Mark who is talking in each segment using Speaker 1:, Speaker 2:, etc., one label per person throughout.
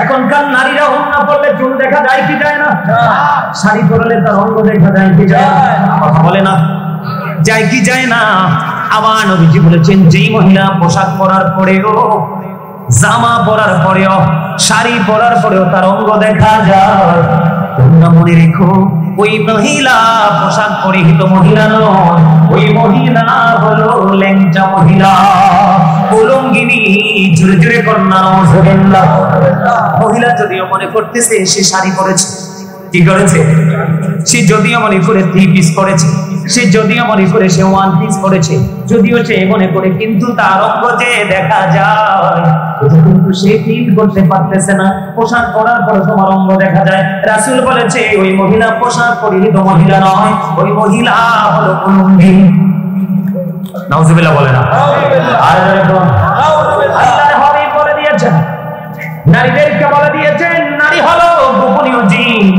Speaker 1: এখনকার নারীরা ওড়না পরলে চুল দেখা যায় কি যায় না? শাড়ি পরলে তার অঙ্গ দেখা যায় কি যায় না? কথা বলে না, যায় কি যায় না? আবার নবীজি বলেছেন, যেই মহিলা পোশাক পরার পরেও, জামা পরার পরেও, শাড়ি পরার পরেও তার অঙ্গ দেখা যায়, তোমরা মনে রেখো ওই মহিলা পোশাক পরিহিত মহিলা নয়, ওই মহিলা হলো ল্যাংচা মহিলা, উলঙ্গিনী। জোরে জোরে কন্যা নাউজুবিল্লাহ। মহিলা যদিও মনে করতেছে সে শাড়ি পরেছে, কি করেছে? সে যদিও মনে করে 3 পিস পরেছে, সে যদিও মনে করে সে 1 পিস পরেছে, যদিও সে মনে করে, কিন্তু তার অঙ্গ যে দেখা যায়, কিন্তু সে ফিল করতে পারতেছে না। পোশাক পরার পরে তোমার অঙ্গ দেখা যায়। রাসূল বলেছে ওই মহিলা পোশাক পরিহিত মহিলা নয়, ওই মহিলা হলো উলঙ্গিনী। নাউজুবিল্লাহ বলে না? আর আল্লাহর হাবিব বলে দিয়েছেন, নারীদেরকে বলে দিয়েছেন, নারী হলো গোপনীয় জীব।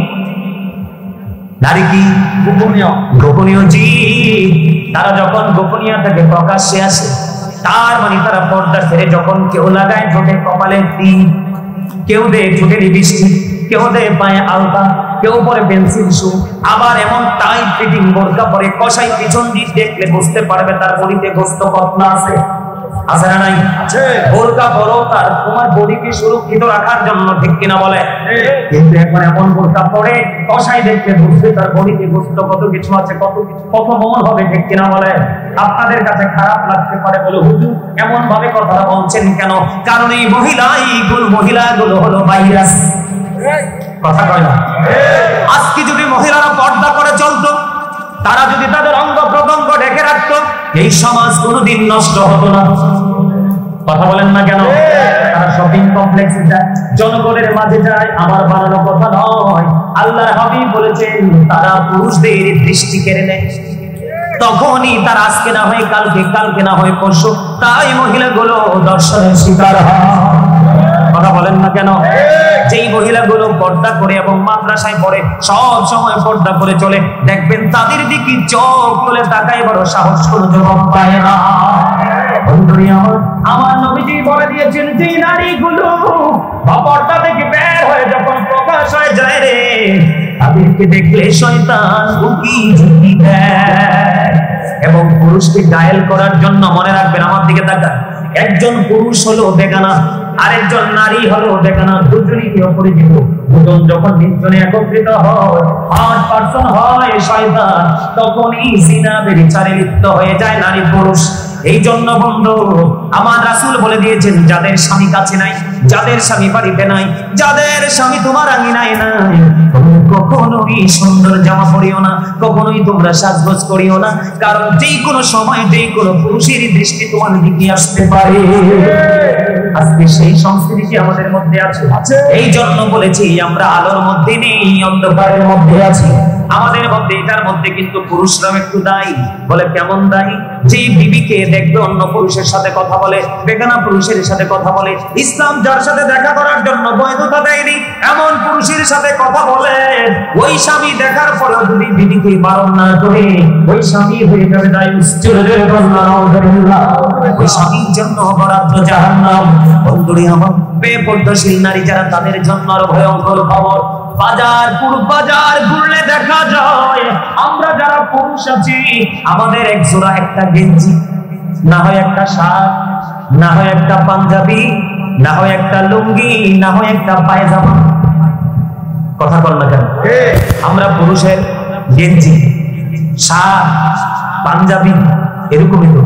Speaker 1: নারী কি? গোপনীয়, গোপনীয় জীব। তারা যখন গোপনীয় থেকে প্রকাশ্যে আসে, তার মানে তারা পর্দা ছেড়ে যখন কেউ লাগায় ঠোঁটে কপালে টিপ, কেউ দেয় ঠোঁটে লিপস্টিক, কেউ দেয় পায়ে আলতা, কেউ পরে পেন্সিল শু, আবার এমন টাইট ফিটিং বোরকা পরে কষাই পিছন দিক দেখলে বুঝতে পারবে তার বডিতে গোস্ত কতনা আছে। আছে না নাই? আছে। বোরকা পরো তার তোমার বডিকে সুরক্ষিত রাখার জন্য, ঠিক কিনা বলে? কিন্তু এখন এমন বোরকা পরে কষাই দেখলে বুঝতে তার বডিতে গোস্ত কত কিছু আছে, কত কিছু, কত মন হবে, ঠিক কিনা বলে? আপনাদের কাছে খারাপ লাগতে পারে বলে হুজুর এমন ভাবে কথা বলছেন কেন? কারণ এই মহিলাগুলো হলো ভাইরাস। কথা কয় না? আজকে যদি মহিলারা পর্দা করে চলতো, তারা যদি তাদের অঙ্গ প্রত্যঙ্গ ঢেকে রাখতো, এই সমাজ কোনোদিন নষ্ট হতো না। কথা বলেন না কেন? তারা শপিং কমপ্লেক্সে যায়, জনগণের মাঝে যায়, আমার বানানো কথা নয়। আল্লাহর হাবিব বলেছেন তারা পুরুষদের দৃষ্টি কেড়ে নেয়। তখনই তার আজকে না হয় কালকে, কালকে না হয় পরশু, তাই মহিলাগুলো দর্শনের শিকার হয়। কথা বলেন না কেন? যেই মহিলাগুলো পর্দা করে এবং মাদ্রাসায় পড়ে, সব সময় পর্দা করে চলে, দেখবেন তাদের দিকে চোখ খুলে তাকাই বড় সাহস কোনো জবাব পায় না। আমার নবীজি বলে দিয়েছেন, যে নারীগুলো পর্দা থেকে বের হয়ে যখন প্রকাশ হয়ে যায় রে, তাদেরকে দেখলে শয়তান উকি ঝুঁকি দেয়। এবং পুরুষকে ঘায়েল করার জন্য মনে রাখবেন, আমার দিকে তাকান, একজন পুরুষ হলো বেগানা, আরেকজন নারী হলো বেগানা, দুজনই অপরিচিত। দুজন যখন নির্জনে একত্রিত হয়, 5 পার্সন হয় শয়তান, তখনই জিনা ব্যভিচারে লিপ্ত হয়ে যায় নারী পুরুষ। এই জন্য বন্ধু আমার রাসূল বলে দিয়েছেন, যাদের স্বামী কাছে নাই, যাদের স্বামী বাড়িতে নাই, যাদের স্বামী তোমার আঙিনায় নাই, কখনোই সুন্দর জামা পরিও না, কখনোই তোমরা সাজগোজ করিও না, কারণ যেই কোনো সময় যেই কোনো পুরুষের দৃষ্টি তোমার দিকে আসতে পারে। আজকে সেই সংস্কৃতি আমাদের মধ্যে আছে। এই জন্য বলেছি আমরা আলোর মধ্যে নেই, অন্ধকারের মধ্যে আছি। আমাদের মধ্যে এটার মধ্যে কিন্তু পুরুষরাও একটু দায়ী। বলে কেমন দায়ী? যে বিবিকে দেখবে অন্য পুরুষের সাথে কথা বলে, বেগানা পুরুষের সাথে কথা বলে, ইসলাম যার সাথে দেখা করার জন্য বৈধতা দেয়নি এমন পুরুষের সাথে কথা বলে, ওই স্বামী দেখার পরেও যদি বিবিকে বারণ না করে, ওই স্বামী হয়ে যাবে দায়ী। ওই স্বামীর জন্য বরাদ্দ জাহান্নাম। বন্ধুরে আমার, বেপর্দাশীল নারী যারা, তাদের জন্য আরো ভয়ঙ্কর খবর। বাজার ঘুরলে দেখা যায় আমরা যারা পুরুষ আছি, আমাদের এক জোড়া একটা গেঞ্জি, না হয় একটা শার্ট, না হয় একটা পাঞ্জাবি, না হয় একটা লুঙ্গি, না হয় একটা পায়জামা। কথা বল না কেন? আমরা পুরুষের গেঞ্জি, শার্ট, পাঞ্জাবি, এরকমই তো,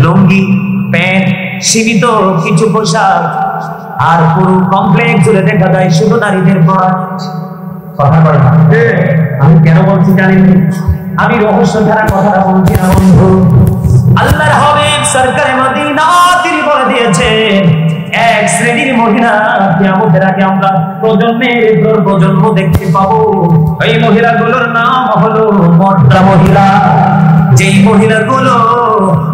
Speaker 1: লুঙ্গি, প্যান্ট, সীমিত কিছু পোশাক, আর পুরো কমপ্লেক্স জুড়ে দেখা যায় শুধু নারীদের প্রোডাক্ট। কথা বলে না? আমি কেন বলছি জানেন? আমি রহস্য ধারা কথাটা বলছি না বন্ধু। আল্লাহর হাবিব সরকারে মদিনা তিনি বলে দিয়েছেন, এক শ্রেণীর মহিলা কিয়ামতের আগে আমরা প্রজন্মের পর প্রজন্ম দেখতে পাবো। এই মহিলাগুলোর নাম হলো মর্দা মহিলা। যেই মহিলাগুলো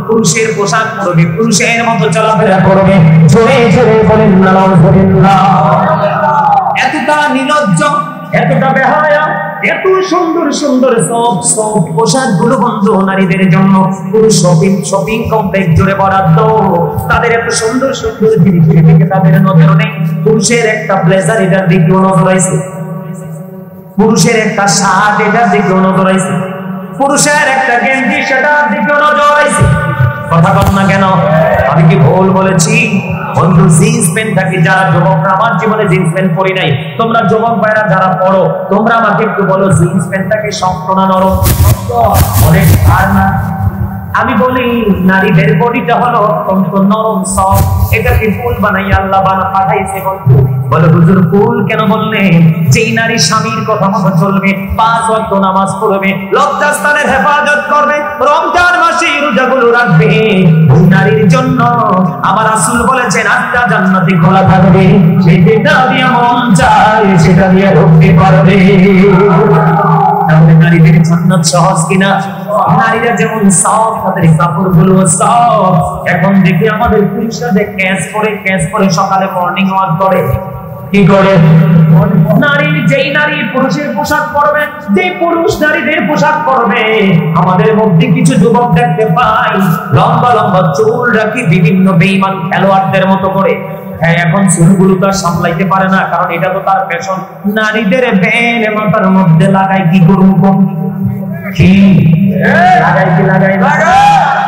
Speaker 1: পুরুষের পোশাক পরবে, পুরুষের মতো চলাফেরা করবে, ঝরে ঝরে বলেন না, এতটা নির্লজ্জ, এতটা বেহায়া, এত সুন্দর সুন্দর সব পোশাকগুলো বন্ধু নারীদের জন্য পুরো শপিং কমপ্লেক্স জুড়ে বরাদ্দ। তাদের এত সুন্দর সুন্দর জিনিসের দিকে তাদের নজর নেই। পুরুষের একটা ব্লেজার এটার দিকেও নজর আছে, পুরুষের একটা শার্ট এটার দিকেও নজর আছে, পুরুষের একটা গেঞ্জি সেটার দিকেও নজর আছে। কথা বল না কেন? আমি কি ভুল বলেছি? বন্ধু জিন্স প্যান্টটাকে যারা যুবকরা, আমার জীবনে জিন্স প্যান্ট পরি নাই, তোমরা যুবক ভাইরা যারা পড়ো তোমরা আমাকে একটু বলো জিন্স প্যান্টটাকে শক্ত না নরম? অনেক ভার না? আমি বলি নারীদের বডিটা হলো অত্যন্ত নরম সফট, এটাকে ফুল বানাই আল্লাহ পাঠাইছে। বন্ধু বলে হুজুর ফুল কেন বললেন? যেই নারী স্বামীর কথা মতো চলবে, 5 ওয়াক্ত নামাজ পড়বে, লজ্জাস্থানের হেফাজত করবে, রমজান মাসে রোজাগুলো রাখবে, ওই নারীর জন্য আমার রাসূল বলেছেন 8টা জান্নাতি খোলা থাকবে, সেটা দিয়ে মন চায় সেটা দিয়ে ঢুকতে পারবে। তাহলে নারীদের জান্নাত সহজ কিনা? নারীরা যেমন সফট, তাদের কাপড়গুলো সফট। এখন দেখি আমাদের পুরুষরা যে ক্যাশ করে সকালে মর্নিং ওয়াক করে, কি করে? নারীর যেই নারী পুরুষের পোশাক পরবে, যে পুরুষ নারীদের পোশাক পরবে, আমাদের মধ্যে কিছু যুবক দেখতে পাই লম্বা লম্বা চুল রাখি বিভিন্ন বেঈমান খেলোয়াড়দের মতো করে। হ্যাঁ, এখন চুলগুলো তো সামলাইতে পারে না, কারণ এটা তো তার ফ্যাশন। নারীদের বেল মাথার মধ্যে লাগাই কি করবো? কি লাগাই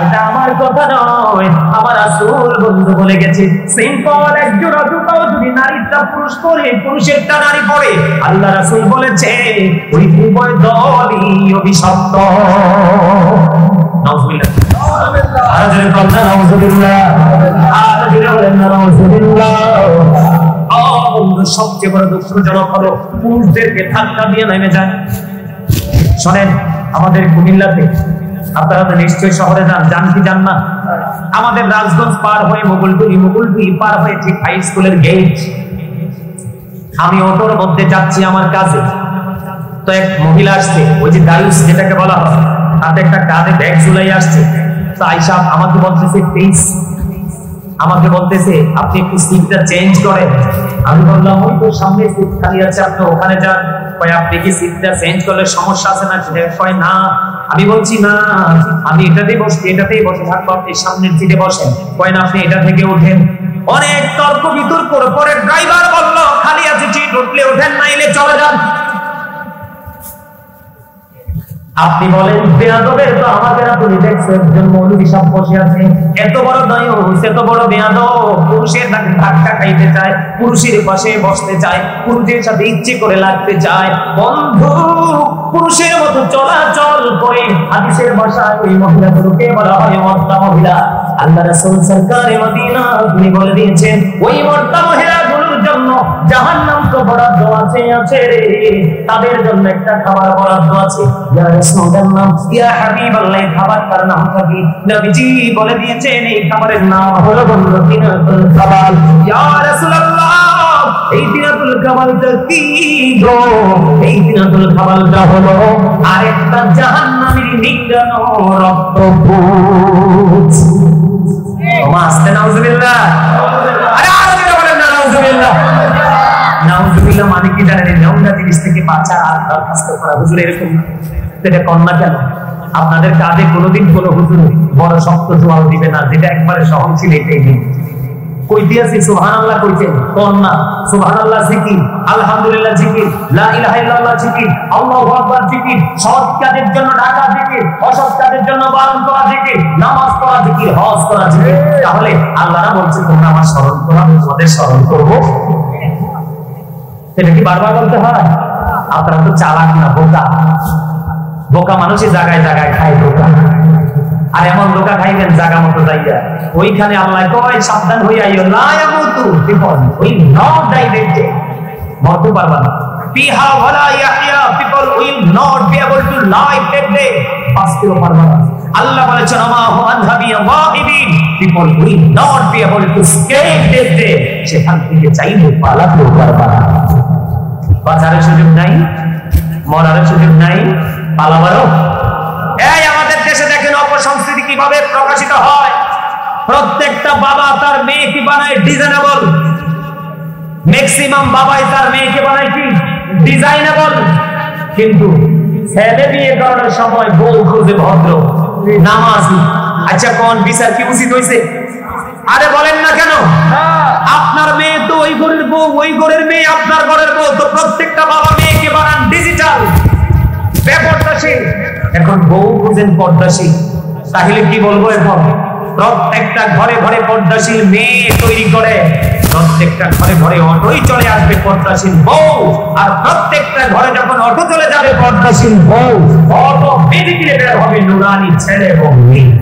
Speaker 1: এটা আমার কথা নয়, আমার রাসূল বন্ধু বলে গেছে। সিম্পল একজন জুতাও যদি নারীটা পুরুষ পরে, পুরুষেরটা নারী পরে, আল্লাহ রাসূল বলেছে ওই উভয় দলই অভিশপ্ত। নাউজুবিল্লাহ, আরে বলনা নাউজুবিল্লাহ, আরে বলনা নাউজুবিল্লাহ। বন্ধু সবচেয়ে বড় দুঃখজনক হলো পুরুষদেরকে ধাক্কা দিয়ে নেমে যায়। শোনেন, আমাদের কুমিল্লাতে, আপনারা তো নিশ্চয়ই শহরে যান কি যান না? আমাদের রাজগঞ্জ পার হয়ে মুকুলটুলি পার হয়ে ঠিক হাই স্কুলের গেট, আমি অটোর মধ্যে যাচ্ছি আমার কাছে, তো এক মহিলা আসছে, ওই যে দায়ুস যেটাকে বলা হয়, তাতে একটা কাঁধে ব্যাগ ঝুলাই আসছে। তো আয়েশা আমাকে বলতেছে প্লিজ, আমাকে বলতেছে আপনি একটু সিটটা চেঞ্জ করেন। আমি বললাম ওই তো সামনে সিট খালি আছে, আপনি ওখানে যান। কয় আপনি কি সিটটা চেঞ্জ করলে সমস্যা আছে না? কয় না। আমি বলছি না, আমি এটাতেই বসে থাকবো, আপনি সামনের সিটে বসেন। কয় না, আপনি এটা থেকে ওঠেন। অনেক তর্ক বিতর্ক পরে ড্রাইভার বলল খালি আছে সিট, উঠলে ওঠেন, নাইলে চলে যান। আপনি বলেন বেয়াদবের তো আমাদের আপনি দেখছেন একজন মৌলভী সাহেব বসে আছে, এত বড় দায়ুস, এত বড় বেয়াদব, পুরুষের ধাক্কা খাইতে চায়, পুরুষের পাশে বসতে চায়, পুরুষের সাথে ইচ্ছে করে লাগতে চায়। বন্ধু পুরুষের মতো চলাচল করে হাদিসের ভাষায় ওই মহিলাগুলোকে বলা হয় মর্দা মহিলা। আল্লাহ রাসূল সরকারে মদিনা তিনি বলে দিয়েছেন ওই মর্দা মহিলাগুলোর জন্য জাহান্নাম তো বরাদ্দ আছে রে, তাদের জন্য একটা খাবার বরাদ্দ আছে। ইয়া রাসূলুল্লাহ, ইয়া হাবিবাল্লাহ, খাবারটার নামটা কি? নবীজি বলে দিয়েছেন এই খাবারের নাম হলো তিনাতুল কাবাল। ইয়া রাসূলুল্লাহ, এই তিনাতুল কাবালটা কি গো? এই তিনাতুল কাবালটা হলো আরেকটা জাহান্নামের নিংড়ানো রক্তপুঞ্জ। মাস্তে নাউজুবিল্লাহ, আরে আরে বলেন না নাউজুবিল্লাহ। নাউজুবিল্লাহ মানে কি জানেন? নোংরা জিনিস থেকে বাঁচার আর দরখাস্ত করা। হুজুর এরকম এটা কন্যা কেন? আপনাদের কাজে কোনোদিন কোনো হুজুর বড় শক্ত জোয়াল দিবে না, যেটা একবারে সহনশীল এটাই দিন। কই দিয়েছি সুবহানাল্লাহ কইছেন কন্যা, সুবহানাল্লাহ জিকির, আলহামদুলিল্লাহ জিকির, লা ইলাহা ইল্লাল্লাহ জিকির, আল্লাহু আকবার জিকির, সৎ কাজের জন্য ঢাকা জিকির, অসৎ কাজের জন্য বারণ করা জিকির, নামাজ পড়া জিকির, হজ করা জিকির। তাহলে আল্লাহ বলছে তোমরা আমার স্মরণ করো, তোমাদের স্মরণ করব। এটা কি বারবার বলতে হয়? আপনারা তো চালাক না, বোকা। বোকা মানুষই জায়গায় জায়গায় খায় বোকা। আর এমন ধোঁকা খাইবেন জায়গা মতো যাইয়া, ওইখানে আল্লাহ কয় সাবধান হইয়া লা ইয়ামুতু, বিপদ ওই নট ডাইরেক্টে মরতে পারবা না। ফিহা ওয়ালা ইয়াহইয়া, people will not be able to live that day, বাঁচতেও পারবা না। আল্লাহ বলেছেন আমা হুমান হাবিয়া ওয়াহিদিন, people will not be able to escape that day, সেখান থেকে চাইলে পালাতেও পারবা না। বাঁচার সুযোগ নাই, মরার সুযোগ নাই, পালাবারও। এই আমাদের দেশে দেখেন অপসংস্কৃতি কিভাবে প্রকাশিত হয়। প্রত্যেকটা বাবা তার মেয়েকে বানায় ডিজাইনেবল, ম্যাক্সিমাম বাবাই তার মেয়েকে বানায় কি ডিজাইনেবল। কিন্তু ছেলে বিয়ে করার সময় বউ খুঁজে ভদ্র নামাজি। আচ্ছা কোন বিচার কি উচিত হয়েছে? আরে বলেন না কেন? আপনার মেয়ে তো ওই ঘরের বউ, ওই ঘরের মেয়ে আপনার ঘরের বউ, তো প্রত্যেকটা বাবা মেয়েকে বানান ডিজিটাল বেপর্দাশীল। এখন বউ খুঁজেন পর্দাশীল, তাহলে কি বলবো? এখন প্রত্যেকটা ঘরে ঘরে পর্দাশীল মেয়ে তৈরি করে, প্রত্যেকটা ঘরে ঘরে অটোই চলে আসবে পর্দাশীল বউ, আর প্রত্যেকটা ঘরে যখন অটো চলে যাবে পর্দাশীল বউ, অটো বেদিকে বের হবে নুরানি ছেলে এবং মেয়ে।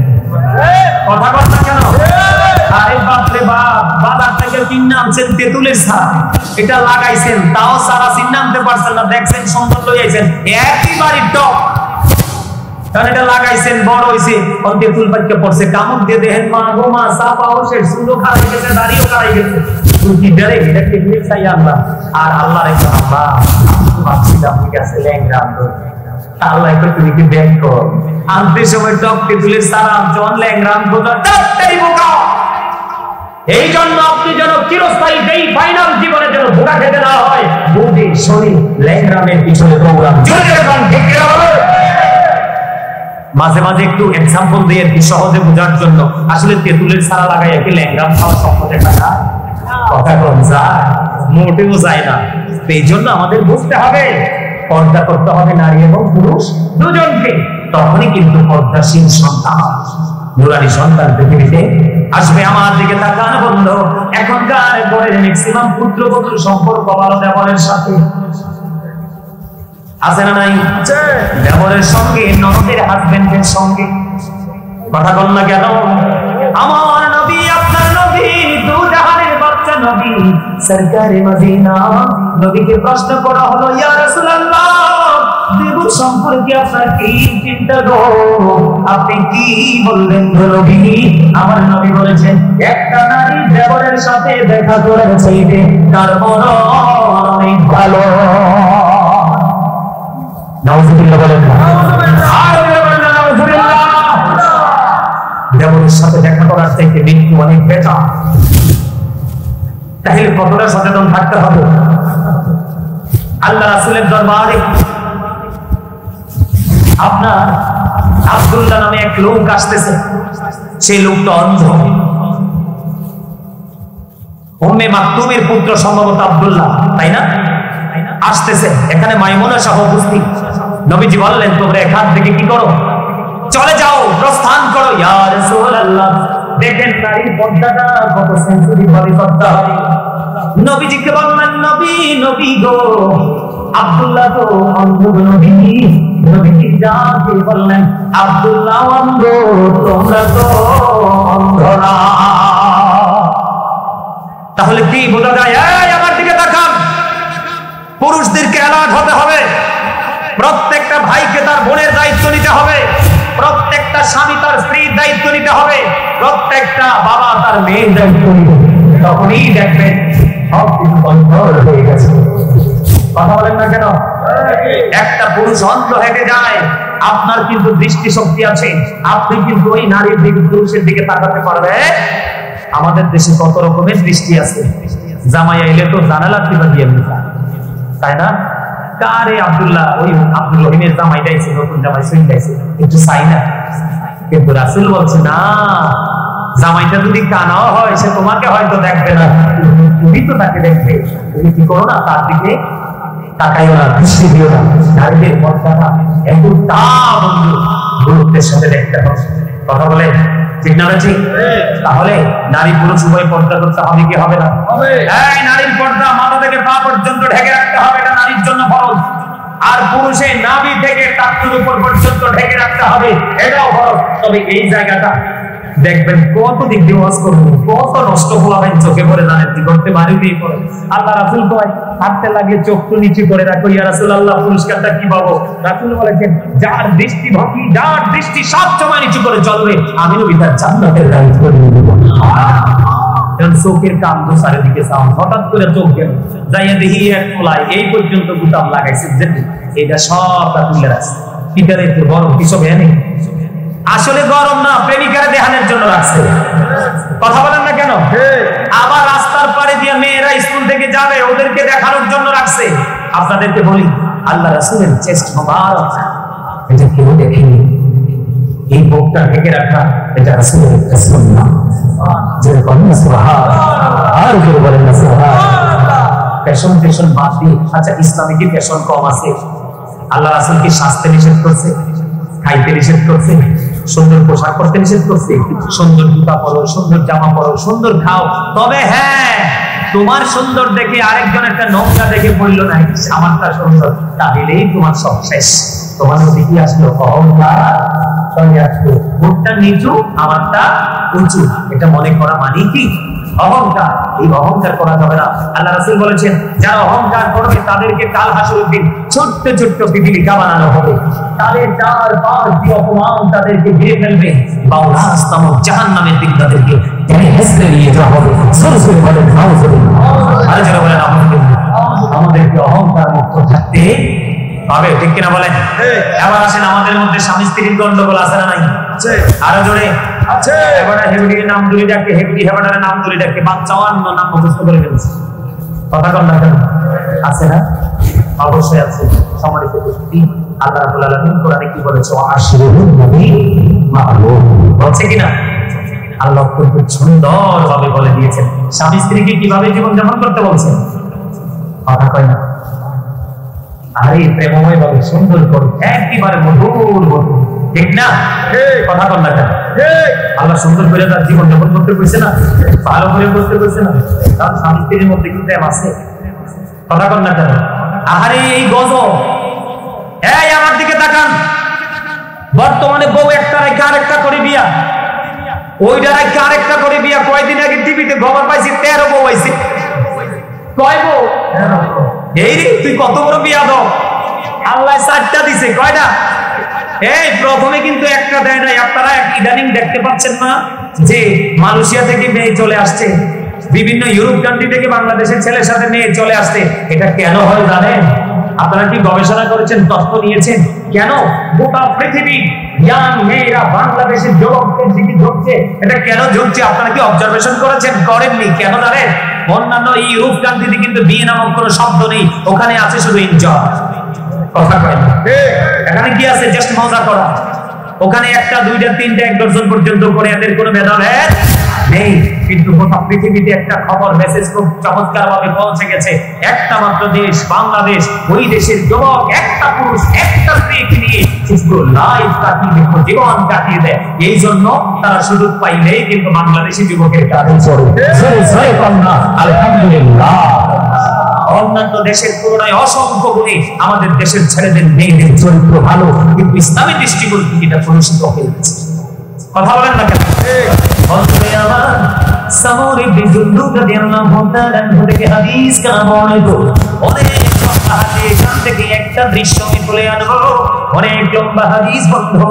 Speaker 1: কথা বলতে কেন? আরে বাপ রে বাপ, বাজার থেকে কিনে আনছেন তেঁতুলের সার, এটা লাগাইছেন তাও সারা চিন্না আনতে পারছেন না, দেখছেন সুন্দর লই আইছেন একেবারে টপ, কারণ এটা লাগাইছেন বড় হইছে, অন্তে ফুল পাইকে পড়ছে, কামড় দিয়ে দেখেন মা গো মা সাপাও শেষ, চুলও খারাই গেছে, দাড়িও খারাই গেছে, তুই কি ডরে এটা টেকনিক চাই আল্লাহ। আর আল্লাহ রেখে আল্লাহ ভাবছিলাম ঠিক আছে ল্যাংরা আনতো, আল্লাহ একটু তুমি কি ব্যাক কর, আনতে সময় টক তেঁতুলের সারা জন ল্যাংরা আনতো তাই বোকা। এই জন্য আপনি যেন চিরস্থায়ী এই ফাইনাল জীবনে যেন ধোঁকা খেতে না হয়, বুঝি শরীর ল্যাংরামের পিছনে দৌড়ান। মাঝে মাঝে একটু এক্সাম্পল দিয়ে কি সহজে বোঝার জন্য, আসলে তেঁতুলের সারা লাগাই কি ল্যাংরাম খাওয়া সম্পদে টাকা কথা কম যায়, মোটেও যায় না। এই জন্য আমাদের বুঝতে হবে পর্দা করতে হবে নারী এবং পুরুষ দুজনকে, তখনই কিন্তু পর্দাশীল সন্তান নুরানি সন্তান পৃথিবীতে আসবে। আমার দিকে তাকান বন্ধু, এখনকার ঘরের ম্যাক্সিমাম পুত্রবধূর সম্পর্ক ভালো দেবরের সাথে আছে না নাই? দেবরের সঙ্গে, ননদের হাজবেন্ডের সঙ্গে। কথা বল না কেন? আমার নবী আপনার নবী দু জাহানের বাচ্চা নবী সরকারে মদিনা, নবীকে প্রশ্ন করা হলো ইয়া রাসূলুল্লাহ দেবর সম্পর্কে আপনার কি চিন্তা গো, আপনি কি বললেন নবী? আমার নবী বলেছেন একটা নারী দেবরের সাথে দেখা করেছে তার মন অনেক ভালো। নাউজুবিল্লাহ বলেন না, দেবরের সাথে দেখা করার থেকে মৃত্যু অনেক বেটার। তাহলে কতটা সচেতন থাকতে হবে। আল্লাহ রাসূলের দরবারে আপনার আব্দুল্লাহ নামে এক লোক আসতেছে, সেই লোকটা অন্ধ, উম্মে মাকতুমের পুত্র সম্ভবত আব্দুল্লাহ, তাই না? আসতেছে, এখানে মাইমুনা সহ উপস্থিত। নবীজি বললেন তোমরা এখান থেকে কি করো, চলে যাও, প্রস্থান করো। ইয়া রাসূলুল্লাহ দেখেন নারীর পর্দাটা কত সেন্সিটিভ ভাবে করতে হবে। নবীজিকে বললেন নবী নবী গো আব্দুল্লাহ তো অন্ধ নবী। নবীজি যাকে বললেন আব্দুল্লাহ অন্ধ, তোমরা তো অন্ধ না। তাহলে কি বোঝা যায়? এই আমার দিকে তাকান, পুরুষদেরকে অ্যালার্ট হতে হবে, প্রত্যেকটা ভাইকে তার বোনের দায়িত্ব নিতে হবে, প্রত্যেকটা স্বামী তার স্ত্রীর দায়িত্ব নিতে হবে, প্রত্যেকটা বাবা তার মেয়ের দায়িত্ব নিতে হবে। তখনই দেখবেন সব কিছু কন্ট্রোল হয়ে গেছে। কথা বলেন না কেন? একটা পুরুষ অন্ধ হেঁটে যায়, আপনার কিন্তু দৃষ্টি শক্তি আছে, আপনি কিন্তু ওই নারীর দিকে পুরুষের দিকে তাকাতে পারবে। আমাদের দেশে কত রকমের দৃষ্টি আছে, জামাই আইলে তো জানালা কিবা দিয়ে তাই না? কারে আব্দুল্লাহ ওই আব্দুল রহিমের জামাই যাইছে, নতুন জামাই শুনে যাইছে, একটু চাই না। কিন্তু রাসূল বলছে না, জামাইটা যদি কানাও হয় সে তোমাকে হয়তো দেখবে না, তুমি তো তাকে দেখবে। তুমি কি করো না, তার দিকে তাকাইও না, দৃষ্টি দিও না। নারীদের পর্দাটা এতটা বন্ধু গুরুত্বের সাথে দেখতে হবে। কথা বলে ঠিক না ঠিক? তাহলে নারী পুরুষ উভয় পর্দা করতে হবে কি হবে না? এই নারীর পর্দা মাথা থেকে পা পর্যন্ত ঢেকে রাখতে হবে, এটা নারীর জন্য ফরজ। আর পুরুষের নাভি থেকে টাকটুর উপর পর্যন্ত ঢেকে রাখতে হবে, এটাও ফরজ। তবে এই জায়গাটা দেখবেন কত দিক দিয়ে ওয়াজ করবেন, কত নষ্ট হলাবেন, চোখে পড়ে জানেন কি করতে বাড়িতেই পড়ে। আল্লাহ রাসূল কয় হাঁটতে লাগে চোখটু নিচু করে রাখো। ইয়া রাসূলুল্লাহ পুরস্কারটা কি পাবো? রাসূল বলেছেন যার দৃষ্টি ভকি, যার দৃষ্টি সব সময় নিচু করে চলবে, আমি নবী তার জান্নাতের দায়িত্ব নিয়ে নেব। কারণ চোখের কাম তো চারিদিকে চাও, হঠাৎ করে চোখ গেল যাইয়া দেখি এক খোলায় এই পর্যন্ত বুতাম লাগাইছে, এটা সবটা তুলে রাখছে। পিটারে একটু গরম কিছু ভেনে, আসলে গরম না, প্রেমিকারে দেখানোর জন্য রাখছে। কথা বলেন না কেন? আবার রাস্তার পাড়ে দিয়ে মেয়েরা স্কুল থেকে যাবে, ওদেরকে দেখানোর জন্য রাখছে। আপনাদেরকে বলি আল্লাহ রাসূলের চেস্ট মোবারক, এটা কেউ দেখেনি। এই বুকটা ঢেকে রাখা এটা রাসূলের সুন্নাহ। যেরকম সুবহানাল্লাহ, আর কেউ বলেন না সুবহানাল্লাহ। ফ্যাশন ফ্যাশন বাদ দিয়ে, আচ্ছা ইসলামে কি ফ্যাশন কম আছে? আল্লাহ রাসূল কি স্বাস্থ্য নিষেধ করছে, খাইতে নিষেধ করছে, সুন্দর পোশাক পরতে নিষেধ করছে? সুন্দর জুতা পরো, সুন্দর জামা পরো, সুন্দর খাও। তবে হ্যাঁ, তোমার সুন্দর দেখে আরেকজন একটা নোংরা দেখে বললো না আমারটা সুন্দর, তাহলেই তোমার সব শেষ। তোমার মধ্যে কি আসলো? অহংকার চলে আসলো। ওরটা নিচু, আমারটা উঁচু, এটা মনে করা মানে কি? অহংকার। এই অহংকার করা যাবে না। আল্লাহ রাসূল বলেছেন, যারা অহংকার করবে তাদেরকে কাল হাসরের দিন ছোট্ট ছোট্ট পিপীলিকা বানানো হবে, তাদের চার পাঁচ দিয়ে অপমান তাদেরকে ঘিরে ফেলবে, বাউলাস নামক জাহান্নামের দিন তাদেরকে টেনে হেসড়ে নিয়ে যাওয়া হবে। সরে সরে বলেন নাউজুবিল্লাহ, আরে যারা বলেন আলহামদুলিল্লাহ। আমাদেরকে অহংকার মুক্ত থাকতে হবে, ঠিক কিনা বলেন? এবার আসেন, আমাদের মধ্যে স্বামী স্ত্রীর গন্ডগোল আছে না নাই? আরো জোরে আছে। এবার হেবুডির নাম ধরে ডাকে, হেবুডি হেবাটার নাম ধরে ডাকে, বাচ্চা অন্য নাম মুখস্থ করে ফেলছে। কথা কন না কেন? আছে না? অবশ্যই আছে। সম্মানিত উপস্থিতি, আল্লাহ রাব্বুল আলামিন কোরআনে কি বলেছে? আশিরুল নবী মা'রুফ, বলছে কিনা? আল্লাহ খুব সুন্দরভাবে বলে দিয়েছেন স্বামী স্ত্রীকে কিভাবে জীবন যাপন করতে বলছেন। কথা কয় না? আরে প্রেমময় ভাবে সুন্দর করে একেবারে মধুর মধুর, ঠিক না? কথা কন না কেন? আল্লাহ সুন্দর করে তার জীবন যাপন করতে কইছে না? ভালো করে করতে কইছে না? তার স্বামী স্ত্রীর মধ্যে কি প্রেম আছে? কথা কন না কেন? আরে এই গজব, এই আমার দিকে তাকান। বর্তমানে বউ একটা রেখে আরেকটা করে বিয়া, ওইটা রেখে আরেকটা করে বিয়া। কয়দিন আগে টিভিতে খবর পাইছি 13 বউ হয়েছে। কয় বউ? এই রে, তুই কত বড় বিয়া দাও? আল্লাহ 4টা দিছে। কয়টা? এই প্রথমে কিন্তু একটা দেয় নাই। আপনারা ইদানিং দেখতে পাচ্ছেন না যে মালয়েশিয়া থেকে মেয়ে চলে আসছে, বিভিন্ন ইউরোপ কান্ট্রি থেকে বাংলাদেশের ছেলের সাথে মেয়ে চলে আসছে। এটা কেন হয় জানেন? আপনারা কি গবেষণা করেছেন, তথ্য নিয়েছেন? কেন গোটা পৃথিবী ইয়াং মেয়েরা বাংলাদেশের যুবকদের দিকে ঝুঁকছে? এটা কেন ঝুঁকছে আপনারা কি অবজারভেশন করেছেন? করেননি? কেন জানেন? অন্যান্য ইউরোপ কান্ট্রিতে কিন্তু বিয়ে নামক কোনো শব্দ নেই, ওখানে আছে শুধু এনজয়। কথা কয় না? এখানে কি আছে? জাস্ট মজা করা। ওখানে একটা দুইটা তিনটা 1 ডজন পর্যন্ত করে, এদের কোনো ভেদাভেদ নেই। কিন্তু গোটা পৃথিবীতে একটা খবর, মেসেজ খুব চমৎকার ভাবে পৌঁছে গেছে। একটা মাত্র দেশ বাংলাদেশ, ওই দেশের যুবক একটা পুরুষ একটা স্ত্রীকে নিয়ে পুরো লাইফ কাটিয়ে দেয়, জীবন কাটিয়ে দেয়। এই জন্য তারা সুযোগ পাইলেই কিন্তু বাংলাদেশি যুবকের কাছে চড়ে। আলহামদুলিল্লাহ। অন্যান্য দেশের তুলনায় অসংখ্য গুণে আমাদের দেশের ছেলেদের মেয়েদের চরিত্র ভালো, কিন্তু ইসলামী দৃষ্টিকোণ থেকে এটা কলুষিত হয়ে গেছে। কথা বলেন না কেন? বন্ধুরে আমার, সামরি বিজুন্ডু রাদিয়াল্লাহু তাআলা আনহু থেকে হাদিস কানা বর্ণিত। অনেক লম্বা হাদিস, এখান থেকে একটা দৃশ্য আমি তুলে আনবো। অনেক লম্বা হাদিস বন্ধু।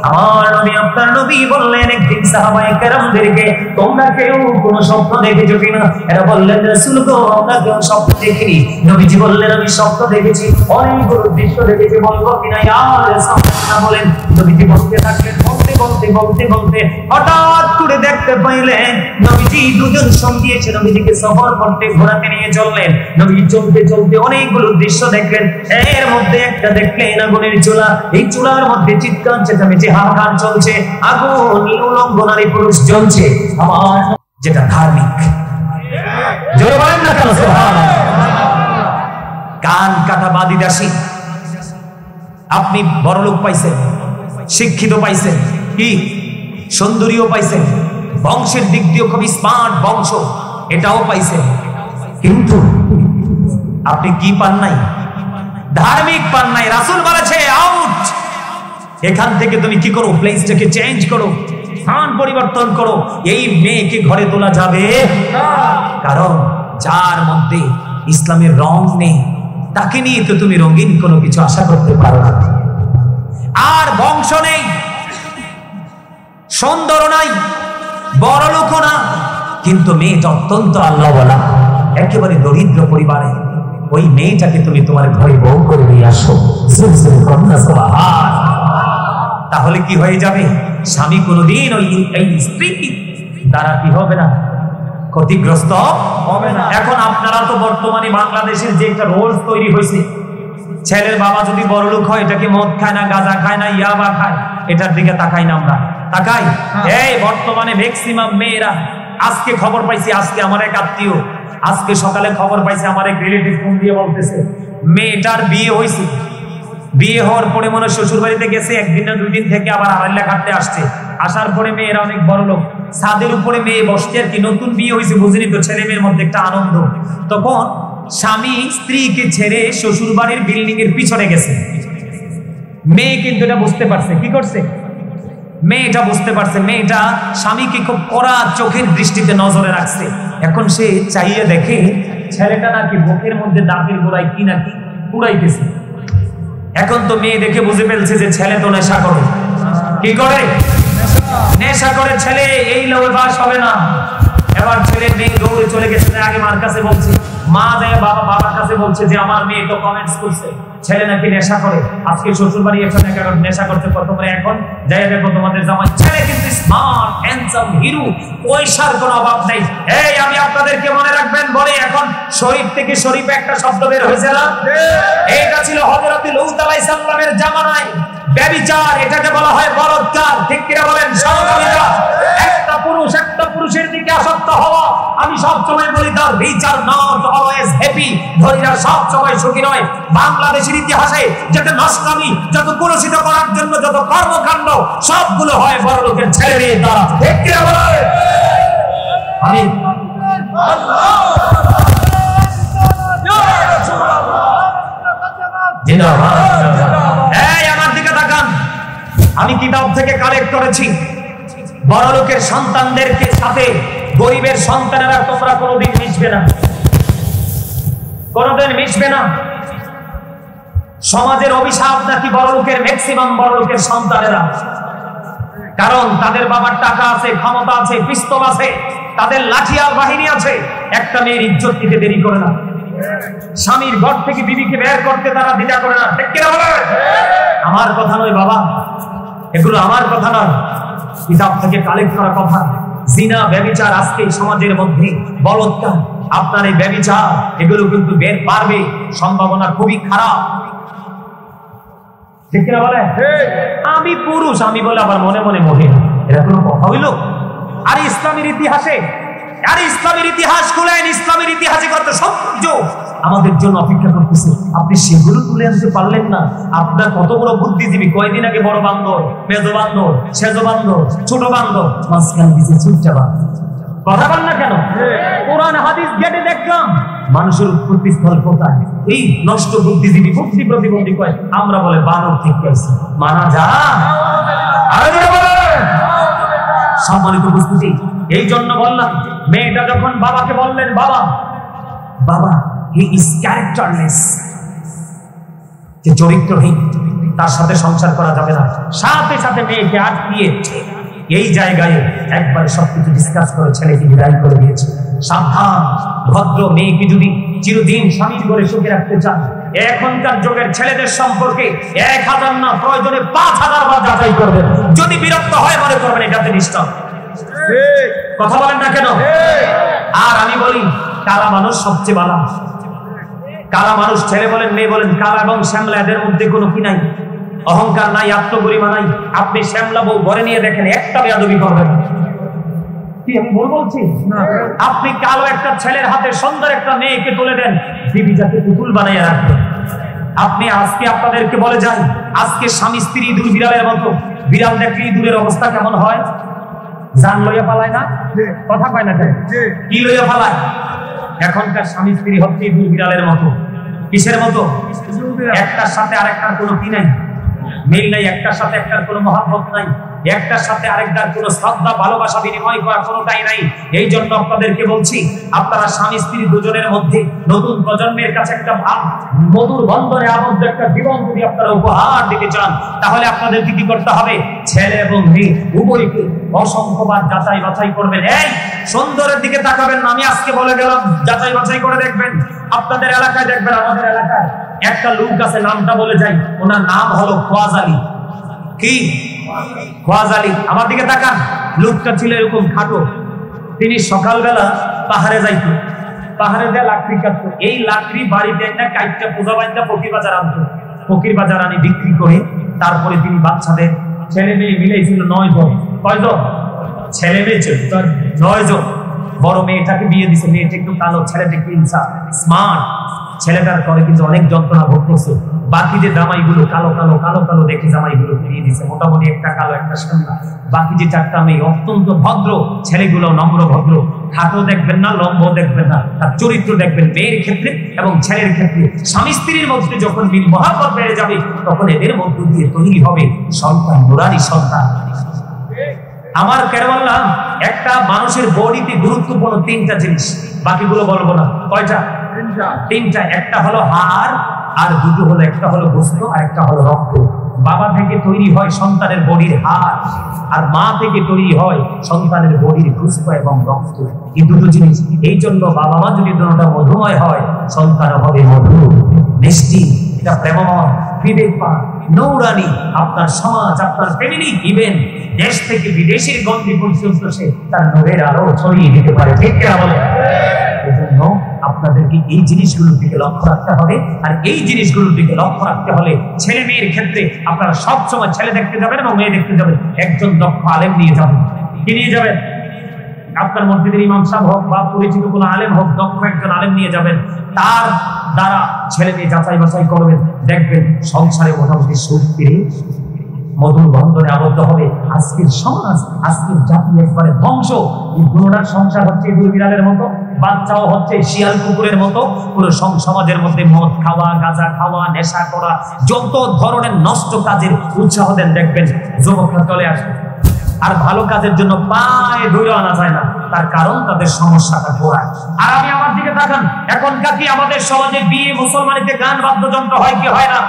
Speaker 1: আমার নবী, আপনার নবী বললেন একদিন সাহাবায়ে কেরামদেরকে, তোমরা কেউ কোন স্বপ্ন দেখেছো কিনা? এরা বললেন, রাসূল গো, আমরা কেউ স্বপ্ন দেখিনি। নবীজি বললেন, আমি স্বপ্ন দেখেছি, অনেকগুলো দৃশ্য দেখেছি, বলবো কিনা? ইয়া রাসূলুল্লাহ বলেন। নবীজি বলতে থাকলেন, বলতে বলতে বলতে বলতে হঠাৎ করে দেখতে পাইলেন নবীজি দুজন সঙ্গী এসে নবীজিকে সফর করতে ঘোরাতে নিয়ে চললেন। নবীজি চলতে চলতে অনেকগুলো দৃশ্য দেখলেন। এর মধ্যে একটা দেখলেন আগুনের চুলা, এই চুলার মধ্যে চিৎকার চেঁচামেচি হাহাকার চলছে, আগুন উলঙ্গ নারী পুরুষ জ্বলছে। আমার যেটা ধার্মিক, জোরে বলেন না কেন? সুবহানাল্লাহ। কান কাটা বাদী দাসী, আপনি বড়লোক পাইছেন, শিক্ষিত পাইছেন, কি সুন্দরীও পাইছেন, বংশের দিক দিয়ে খুব স্মার্ট বংশ, এটাও পাইছেন, কিন্তু আপনি কি পান নাই? ধার্মিক পান নাই। রাসূল বলেছে আউট, এখান থেকে তুমি কি করো? প্লেসটাকে চেঞ্জ করো, স্থান পরিবর্তন করো। এই মেয়েকে ঘরে তোলা যাবে না, কারণ যার মধ্যে ইসলামের রং নেই তাকে নিয়ে তো তুমি রঙিন কোনো কিছু আশা করতে পারো না। আর বংশ নেই, সুন্দর নাই, বড় লোক না, কিন্তু মেয়েটা অত্যন্ত আল্লাহওয়ালা, একেবারে দরিদ্র পরিবারে। ওই মেয়েটাকে তুমি তোমার ঘরে বউ করে নিয়ে আসো, তাহলে কি হয়ে যাবে? স্বামী কোনোদিন ওই স্ত্রী দ্বারা কি হবে না? ক্ষতিগ্রস্ত হবে না। এখন আপনারা তো বর্তমানে বাংলাদেশের যে একটা রোল তৈরি হয়েছে, ছেলের বাবা যদি বড় লোক হয়, এটা কি মদ খায় না, গাঁজা খায় না, ইয়াবা খায়? এটার দিকে তাকাই না আমরা, তাকাই? এই বর্তমানে ম্যাক্সিমাম মেয়েরা, আজকে খবর পাইছি, আজকে আমার এক আত্মীয়, আজকে সকালে খবর পাইছে, আমার এক রিলেটিভ ফোন দিয়ে বলতেছে মেয়েটার বিয়ে হয়েছে, বিয়ে হওয়ার পরে মনে শ্বশুর বাড়িতে গেছে, একদিন না 2 দিন থেকে আবার আড়াইলা কাটতে আসছে, আসার পরে মেয়েরা অনেক বড় লোক, ছাদের উপরে মেয়ে বসতে আর কি, নতুন বিয়ে হয়েছে, বুঝিনি তো, ছেলে মেয়ের মধ্যে একটা আনন্দ। তখন স্বামী স্ত্রীকে ছেড়ে শ্বশুর বাড়ির বিল্ডিং এর পিছনে গেছে। মেয়ে কিন্তু এটা বুঝতে পারছে, কি করছে? মেয়েটা বুঝতে পারছে, মেয়েটা স্বামীকে খুব কড়া চোখের দৃষ্টিতে নজরে রাখছে। এখন সে চাইয়ে দেখে ছেলেটা নাকি বুকের মধ্যে দাঁতের গোড়ায় কি নাকি পুড়াইতেছে। এখন তো মেয়ে দেখে বুঝে ফেলছে যে ছেলে তো নেশা করে। কি করে? নেশা করে ছেলে, এই লোভে বাস হবে না। এবার ছেলে মেয়ে দৌড়ে চলে গেছে, আগে মার কাছে বলছে, মা যায় বাবার কাছে বলছে যে আমার মেয়ে তো কমেন্টস করছে ছেলে নাকি নেশা করে, আজকে শ্বশুর বাড়ি এখানে নেশা করতে তোমরা এখন যাই দেখো তোমাদের জামাই। ছেলে কিন্তু স্মার্ট হ্যান্ডসাম হিরো, পয়সার কোনো অভাব নেই। এই আমি আপনাদেরকে মনে রাখবেন বলে এখন শরীফ থেকে শরীফে একটা শব্দ বের হয়েছে না? এইটা ছিল হযরত লূত আলাইহিস সালামের জামানায় ব্যভিচার, এটাকে বলা হয় বলৎকার। ঠিক কিনা বলেন সহযোগিতা? একটা পুরুষের দিকে আসক্ত হওয়া, আমি সব সময় বলি তার রিচার নট অলওয়েজ হ্যাপি, ধনীরা সব সময় সুখী নয়। বাংলাদেশের ইতিহাসে যত নষ্টামি, যত কুলসিত করার জন্য যত কর্মকাণ্ড, সবগুলো হয় বড় লোকের ছেলের দ্বারা। ঠিক কিনা বলেন? আমি এই আমার দিকে তাকান, আমি কিতাব থেকে কালেক্ট করেছি, বড় লোকের সন্তানদেরকে সাথে গরিবের সন্তানেরা তোমরা কোনোদিন মিশবে না, কোনোদিন মিশবে না। সমাজের অভিশাপ নাকি বড় লোকের, ম্যাক্সিমাম বড় লোকের সন্তানেরা, কারণ তাদের বাবার টাকা আছে, ক্ষমতা আছে, পিস্তল আছে, তাদের লাঠিয়াল বাহিনী আছে। একটা মেয়ের ইজ্জত দিতে দেরি করে না, স্বামীর ঘর থেকে বিবিকে বের করতে তারা দ্বিধা করে না। ঠিক কিনা বলেন? আমার কথা নয় বাবা, এগুলো আমার কথা নয়, কিতাব থেকে কালেক্ট করা কথা। জিনা, ব্যভিচার আজকে সমাজের মধ্যে, বলৎকার, আপনার এই ব্যভিচার এগুলো কিন্তু বের পারবে, সম্ভাবনা খুবই খারাপ। ঠিক কিনা বলে? আমি পুরুষ আমি বলে আবার মনে মনে মহিলা, এটা কোনো কথা হইল? আর ইসলামের ইতিহাসে, আর ইসলামের ইতিহাস খুলেন, ইসলামের ইতিহাসে কত সৌন্দর্য আমাদের জন্য অপেক্ষা করতেছে। আপনি সেগুলো তুলে আনতে পারলেন না? আপনার কত বড় বুদ্ধিজীবী, কয়দিন আগে বড় বান্দর, মেজ বান্দর, সেজ বান্দর, ছোট বান্দর, মাঝখানে দিচ্ছে চুপটা বান্দর। কথা বল না কেন? কোরআন হাদিস ঘেটে দেখলাম মানুষের উৎপত্তি স্থল কোথায়। এই নষ্ট বুদ্ধিজীবী, বুদ্ধি প্রতিবন্ধী কয়, আমরা বলে বানর থেকে আসি, মানা যা। সম্মানিত উপস্থিতি, এই জন্য বললাম, মেয়েটা যখন বাবাকে বললেন, বাবা বাবা হি ইজ ক্যারেক্টারলেস, যে চরিত্রহীন, তার সাথে সংসার করা যাবে না। সাথে সাথে মেয়েকে আটকিয়ে এই জায়গায় একবার সবকিছু ডিসকাস করে ছেলেকে বিদায় করে দিয়েছে। সাবধান, ভদ্র মেয়েকে যদি চিরদিন স্বামীর ঘরে সুখে রাখতে চান, এখনকার যুগের ছেলেদের সম্পর্কে 1000 না, প্রয়োজনে 5000 বার যাচাই করবেন। যদি বিরক্ত হয় মনে করবেন এটাতে নিষ্ঠা। কথা বলেন না কেন? আর আমি বলি, কালা মানুষ সবচেয়ে ভালো। কালা মানুষ, ছেলে বলেন মেয়ে বলেন, কালা এবং শ্যামলা এদের মধ্যে কোনো কি নাই, অহংকার নাই, আত্মগরিমা নাই। আপনি শ্যামলা বউ ঘরে নিয়ে দেখেন, একটা বেয়াদবি করবেন। কি আমি ভুল বলছি? আপনি কালো একটা ছেলের হাতে সুন্দর একটা মেয়েকে তুলে দেন, বিবি যাকে পুতুল বানাইয়া রাখবেন। আপনি আজকে আপনাদেরকে বলে যাই, আজকে স্বামী স্ত্রী ইঁদুর বিড়ালের মতো। বিড়াল দেখলে ইঁদুরের অবস্থা কেমন হয়? জান লইয়া পালায় না? কথা কয় না কেন? কি লইয়া পালায়? এখনকার স্বামী স্ত্রী হচ্ছে ইঁদুর বিড়ালের মতো। কিসের মতো? একটার সাথে আরেকটার কোনো কি নাই, মিল নাই, একটার সাথে একটার কোনো মহব্বত নাই, একটার সাথে আরেকটার কোনো শ্রদ্ধা ভালোবাসা বিনিময় করা কোনোটাই নাই। এই জন্য আপনাদেরকে বলছি, আপনারা স্বামী স্ত্রী দুজনের মধ্যে নতুন প্রজন্মের কাছে একটা মধুর বন্ধনে আবদ্ধ একটা জীবন যদি আপনারা উপহার দিতে চান, তাহলে আপনাদেরকে কি করতে হবে? ছেলে এবং মেয়ে উভয়কে অসংখ্যবার যাচাই বাছাই করবেন। এই সুন্দরের দিকে তাকাবেন না, আমি আজকে বলে গেলাম, যাচাই বাছাই করে দেখবেন। আপনাদের এলাকায় দেখবেন, আমাদের এলাকায় একটা লোক আছে, নামটা বলে যাই, ওনার নাম হলো খোয়াজ আলী। কি? খোয়াজ আলী। আমার দিকে তাকান, লোকটা ছিল এরকম খাটো। তিনি সকালবেলা পাহাড়ে যাইত, পাহাড়ে দেয়া লাকড়ি কাটতো, এই লাকড়ি বাড়িতে একটা কাইটটা পূজা বাড়িটা ফকির বাজার আনতো, ফকির বাজার আনি বিক্রি করে তারপরে তিনি বাচ্চাদের ছেলে মেয়ে মিলেছিল 9 জন। কয়জন ছেলে মেয়ে ছিল? 9 জন। বড় মেয়েটাকে বিয়ে দিছে, মেয়েটা একটু কালো, ছেলেটা একটু স্মার্ট। ছেলেটার করে কিন্তু অনেক যন্ত্রণা ভোগ করছে। বাকি যে জামাইগুলো কালো কালো কালো কালো দেখে জামাইগুলো ফিরিয়ে দিছে, মোটামুটি একটা কালো একটা সাদা। বাকি যে 4টা মেয়ে অত্যন্ত ভদ্র, ছেলেগুলো নম্র ভদ্র, খাটো দেখবেন না, লম্ব দেখবেন না, তার চরিত্র দেখবেন মেয়ের ক্ষেত্রে এবং ছেলের ক্ষেত্রে। স্বামী স্ত্রীর মধ্যে যখন মিল মহাব্বত বেড়ে যাবে তখন এদের মধ্য দিয়ে তৈরি হবে সন্তান, নুরানি সন্তান। আমার কেন বললাম, একটা মানুষের বডিতে গুরুত্বপূর্ণ 3টা জিনিস, বাকিগুলো বলবো না। কয়টা? 3টা। একটা হলো হাড়, আর 2টো হলো, একটা হলো গোস্ত আর একটা হলো রক্ত। বাবা থেকে তৈরি হয় সন্তানের বডির হাড়, আর মা থেকে তৈরি হয় সন্তানের বডির গোস্ত এবং রক্ত। এই 2টো জিনিস। এই জন্য বাবা মা যদি দুটোটা মধুময় হয়, সন্তান হবে মধু, মিষ্টি, এটা প্রেমময়, বিবেকবান, নৌরানি। আপনার সমাজ, আপনার ফ্যামিলি, ইভেন দেশ থেকে বিদেশের গণ্ডি পর্যন্ত সে তার নূরের আলো ছড়িয়ে দিতে পারে। ঠিক কিনা বলে? এজন্য আপনাদেরকে এই জিনিসগুলোর দিকে লক্ষ্য রাখতে হবে। আর এই জিনিসগুলোর দিকে লক্ষ্য রাখতে হলে ছেলে মেয়ের ক্ষেত্রে আপনারা সবসময় ছেলে দেখতে যাবেন এবং মেয়ে দেখতে যাবেন, একজন দক্ষ আলেম নিয়ে যাবেন। কি নিয়ে যাবেন? আপনার মসজিদের ইমাম সাহেব হোক বা পরিচিত কোনো আলেম হোক, দক্ষ একজন আলেম নিয়ে যাবেন। তার দ্বারা ছেলে মেয়ে যাচাই বাছাই করবেন, দেখবেন সংসারে মোটামুটি সুখ ফিরে মধুর বন্ধনে আবদ্ধ হবে। আজকের সমাজ, আজকের জাতি একবারে ধ্বংস। এই গুণার সংসার হচ্ছে দুই বিড়ালের মতো, বাচ্চাও হচ্ছে শিয়াল কুকুরের মতো। পুরো সমাজের মধ্যে মদ খাওয়া, গাঁজা খাওয়া, নেশা করা, যত ধরনের নষ্ট কাজের উৎসাহ দেন, দেখবেন যুবকরা চলে আসে। আর ভালো কাজের জন্য পায়ে ধরে আনা যায় না, তার কারণ তাদের সমস্যাটা গোড়ায়। আর আমি আমার দিকে তাকান, এখনকার কি আমাদের সমাজে বিয়ে মুসলমানিতে গান বাদ্যযন্ত্র হয় কি হয় না?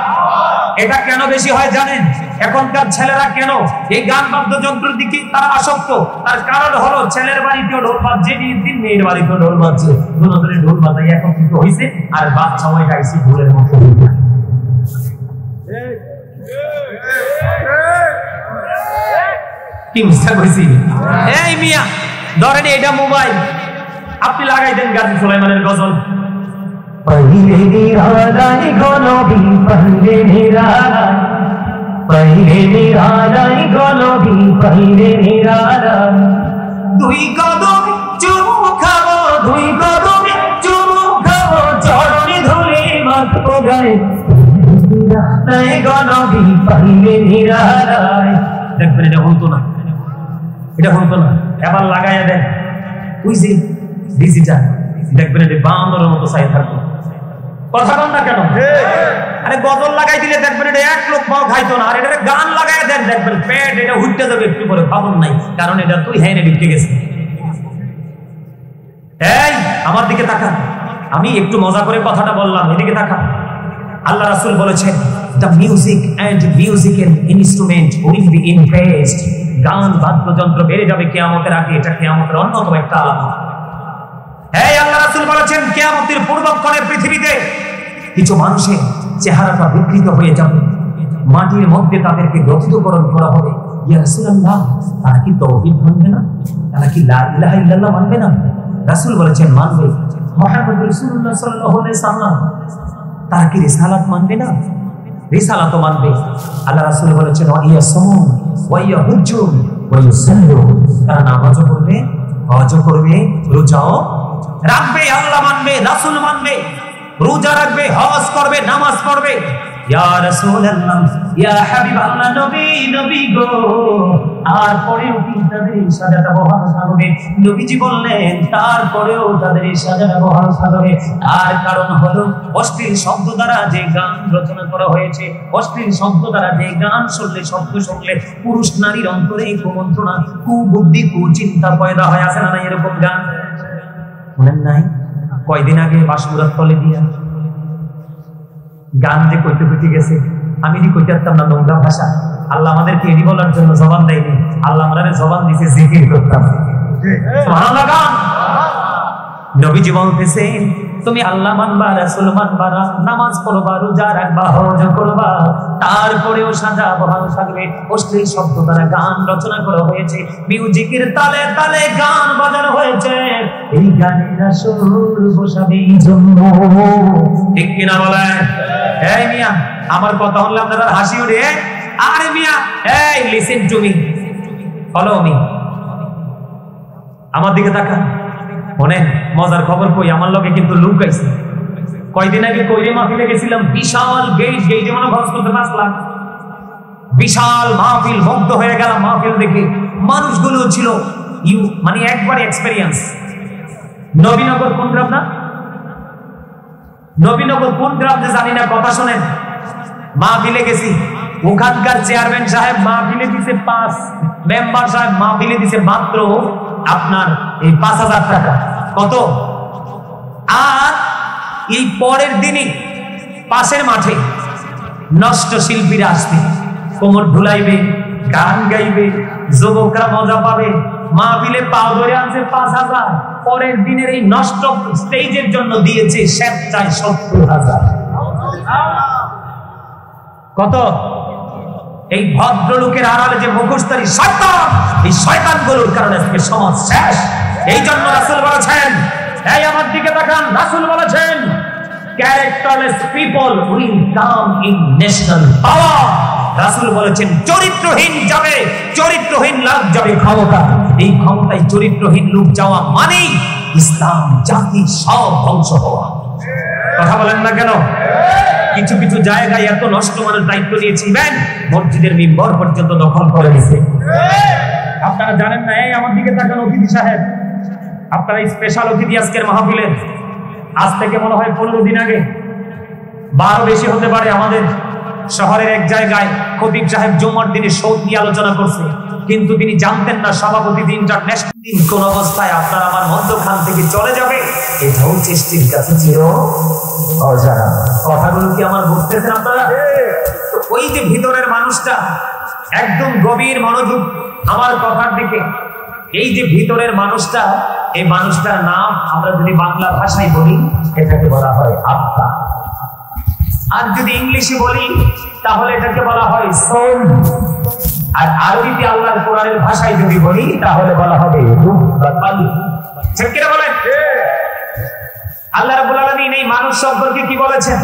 Speaker 1: এটা কেন বেশি হয় জানেন? এখনকার ছেলেরা কেন এই গান বাদ্যযন্ত্রের দিকে তারা আসক্ত? তার কারণ হলো ছেলের বাড়িতেও ঢোল বাজছে, দিন মেয়ের বাড়িতেও ঢোল বাজছে, দুজনের ঢোল বাজাই একত্রিত হয়েছে, আর বাচ্চা হয়ে গাইছে ঢোলের মতো। কি মিথ্যা কইছি? এই মিয়া ধরেন এটা মোবাইল, আপনি লাগাই দেন গাজী সুলাইমানের গজল। পहिले নিরালাই গলবি, পहिले নিরালাই, পहिले নিরালাই গলবি, পहिले নিরালাই। 2 কদম চুমু খাবো, 2 কদম চুমু খাবো, চরণে ধুলি মাখবো গায়ে, নিরালাই গলবি, পहिले নিরালাই। দেখবেন এটা হতো না, এটা হতো না। এবার লাগাইয়া দেন ওই যে ডিজিটাল, দেখবেন এটা বান্দরের মতো চাই থাকবে। কথা বল না কেন? আরে গজল লাগাই দিলে দেখবেন এটা 1 লোক পাও খাইতো না। আর এটা গান লাগাইয়া দেন, দেখবেন পেট এটা উঠতে যাবে একটু পরে, ভাবুন নাই, কারণ এটা তুই হ্যাঁ ঢুকে গেছে। এই আমার দিকে তাকান, আমি একটু মজা করে কথাটা বললাম, এদিকে তাকান। আল্লাহ রাসূল বলেছেন, the music and musical instrument will be increased, গান বাদ্যযন্ত্র বেড়ে যাবে কিয়ামতের আগে। এটা কিয়ামতের অন্যতম একটা আলামত। এই আল্লাহ রাসূল বলেছেন, কিয়ামতের পূর্বক্ষণে পৃথিবীতে কিছু মানুষের চেহারাটা বিকৃত হয়ে যাবে, মাটির মধ্যে তাদেরকে গঠিতকরণ করা হবে। ইয়া রাসূলুল্লাহ, তারা কি তাওহীদ মানবে না? তারা কি লা ইলাহা ইল্লাল্লাহ মানবে না? রাসূল বলেছেন মানবে। মুহাম্মদ রাসূলুল্লাহ সাল্লাল্লাহু আলাইহি সাল্লাম, তারা কি রিসালাত মানবে না? রিসালাত মানবে। আল্লাহ রাসূল বলেছেন, ওয়া ইয়াসুম ওয়া ইয়াহুজ্জুন ওয়া ইউসাল্লু, তারা নামাজও পড়বে, হজও করবে, রোজাও রাখবে। আল্লাহ মানবে, রাসূল মানবে, রোজা রাখবে, হজ করবে, নামাজ পড়বে। ইয়া রাসূলুল্লাহ, ইয়া হাবিবাল্লাহ, নবী নবী গো, আর পরেও কি তাদের সাজাটা বহাল থাকবে? নবীজি বললেন তারপরেও তাদের সাজাটা বহাল থাকবে। তার কারণ হলো অশ্লীল শব্দ দ্বারা যে গান রচনা করা হয়েছে, অশ্লীল শব্দ দ্বারা যে গান শুনলে, শব্দ শুনলে পুরুষ নারীর অন্তরে কুমন্ত্রণা, কুবুদ্ধি, কুচিন্তা পয়দা হয়। আছে না না এরকম গান? শুনেন নাই? কয়দিন আগে বাসুরাত তলে দিয়া গান যে কইতে কইতে গেছে, আমি কি কইতে পারতাম না নোংরা ভাষা। আল্লাহ আমাদেরকে এটি বলার জন্য জবান দেয়নি, আল্লাহ আমাদের জবান দিয়েছে জিকির করতাম। সুবহানাল্লাহ। গান নবীজি বলতেছেন, তুমি আল্লাহ মানবা, রাসূল মানবা, নামাজ পড়বা, রোজা রাখবা, হজ করবা, তারপরেও সাজা বহাল থাকবে। অশ্লীল শব্দ দ্বারা গান রচনা করা হয়েছে, মিউজিকের তালে তালে গান বাজানো হয়েছে, এই গানের আসর বসাবে এই জন্য। ঠিক কিনা বলেন? এই মিয়া, আমার কথা হলে আপনারা হাসি ওঠে। আরে মিয়া, এই listen to me, follow me, আমার দিকে তাকান। মনে মজার খবর কই, আমার লগে কিন্তু লুক আইছে। কয়দিন আগে কইরে মাহফিলে গেছিলাম, বিশাল গেইটে মনে খরচ করতে 5 লাখ, বিশাল মাহফিল, মুগ্ধ হয়ে গেলাম মাহফিল দেখে। মানুষগুলো ছিল মানে একবারে এক্সপেরিয়েন্স। নবীনগর কোন গ্রাম না? নবীনগর কোন গ্রাম যে জানি না, কথা শোনেন। মাহফিলে গেছি, ওখানকার চেয়ারম্যান সাহেব মাহফিলে দিছে 5, মেম্বার সাহেব মাহফিলে দিছে মাত্র আপনার এই 5,000 টাকা। কত? আর এই পরের দিনই পাশের মাঠে নষ্ট শিল্পীরা আসবে, কোমর ঢুলাইবে, গান গাইবে, যুবকরা মজা পাবে। মাহফিলে পাও ধরে আনছে 5,000, পরের দিনের এই নষ্ট স্টেজের জন্য দিয়েছে স্বেচ্ছায় 70,000। কত? এই ভদ্রলোকের আড়ালে যে মুখোশধারী শয়তান, এই শয়তানগুলোর কারণে আজকে সমাজ শেষ। এই জন্য রাসূল বলেছেন, এই আমার দিকে তাকান, রাসূল বলেছেন, characterless people will come in national power. রাসূল বলেছেন, চরিত্রহীন যাবে, চরিত্রহীন লোক যাবে ক্ষমতা। এই ক্ষমতায় চরিত্রহীন লোক যাওয়া মানেই ইসলাম জাতি সব ধ্বংস হওয়া। কথা বলেন না কেন? কিছু কিছু জায়গায় এত নষ্ট মানের দায়িত্ব নিয়েছিলেন, মসজিদের মিম্বর পর্যন্ত দখল করে দিয়েছে। আপনারা জানেন না? এই আমার দিকে তাকান অতিথি সাহেব, আপনারা স্পেশাল অতিথি আজকের মাহফিলের। আজ থেকে মনে হয় 15 দিন আগে, 12 বেশি হতে পারে, আমাদের শহরের এক জায়গায় খতিব সাহেব জুমার দিনে শোক নিয়ে আলোচনা করছে, কিন্তু তিনি জানতেন না সভাপতি ইন্টারন্যাশনাল দিন কোন অবস্থায় আপনার আমার মধ্যখান থেকে চলে যাবে, এটাও চেষ্টির কাছে ছিল অজানা। কথাগুলো কি আমার বুঝতেছেন আপনারা? ওই যে ভিতরের মানুষটা একদম গভীর মনোযোগ আমার কথার দিকে, এই যে ভিতরের মানুষটা, এই মানুষটার নাম আমরা যদি বাংলা ভাষায় বলি এটাকে বলা হয় আত্মা, আর যদি ইংলিশে বলি তাহলে এটাকে বলা হয় সোল, আর আরবিতে আল্লাহর কোরআনের ভাষায় যদি বলি তাহলে বলা হবে রূহ বা কালব। ঠিক কি না বলেন? আল্লাহ রাব্বুল আলামিন এই মানুষ সম্পর্কে কি বলেছেন?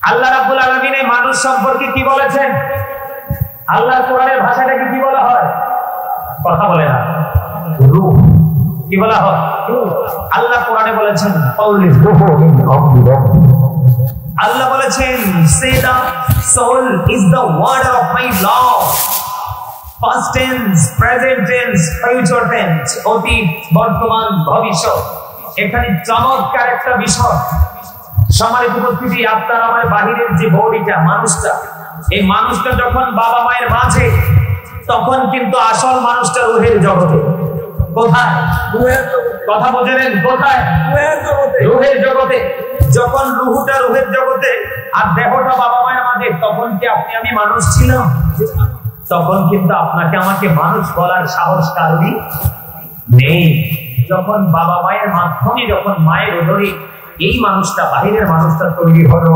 Speaker 1: আল্লাহ রাব্বুল আলামিন এই মানুষ সম্পর্কে কি বলেছেন? আল্লাহর কোরআনের ভাষাটাকে কি বলা হয়? কথা বলে না, রূহ। কি বলা হয়? আল্লাহ কোরআনে বলেছেন, আল্লাহ বলেছেন, say the soul is the word of my Lord, past tense, present tense, future tense, অতীত, বর্তমান, ভবিষ্যৎ। এখানে চমৎকার একটা বিষয়। সম্মানিত উপস্থিতি, আপনার আমার বাহিরের যে বডিটা, মানুষটা, এই মানুষটা যখন বাবা মায়ের মাঝে, তখন কিন্তু আসল মানুষটা রুহের জগতে। কোথায়? কথা বোঝেন? কোথায়? রুহের জগতে। যখন রুহটা রুহের জগতে আর দেহটা বাবা মায়ের মাঝে, তখন কি আপনি আমি মানুষ ছিলাম? তখন কিন্তু আপনাকে আমাকে মানুষ বলার সাহস কারোরই নেই। যখন বাবা মায়ের মাধ্যমে, যখন মায়ের উদরে এই মানুষটা, বাহিরের মানুষটা তৈরি হলো,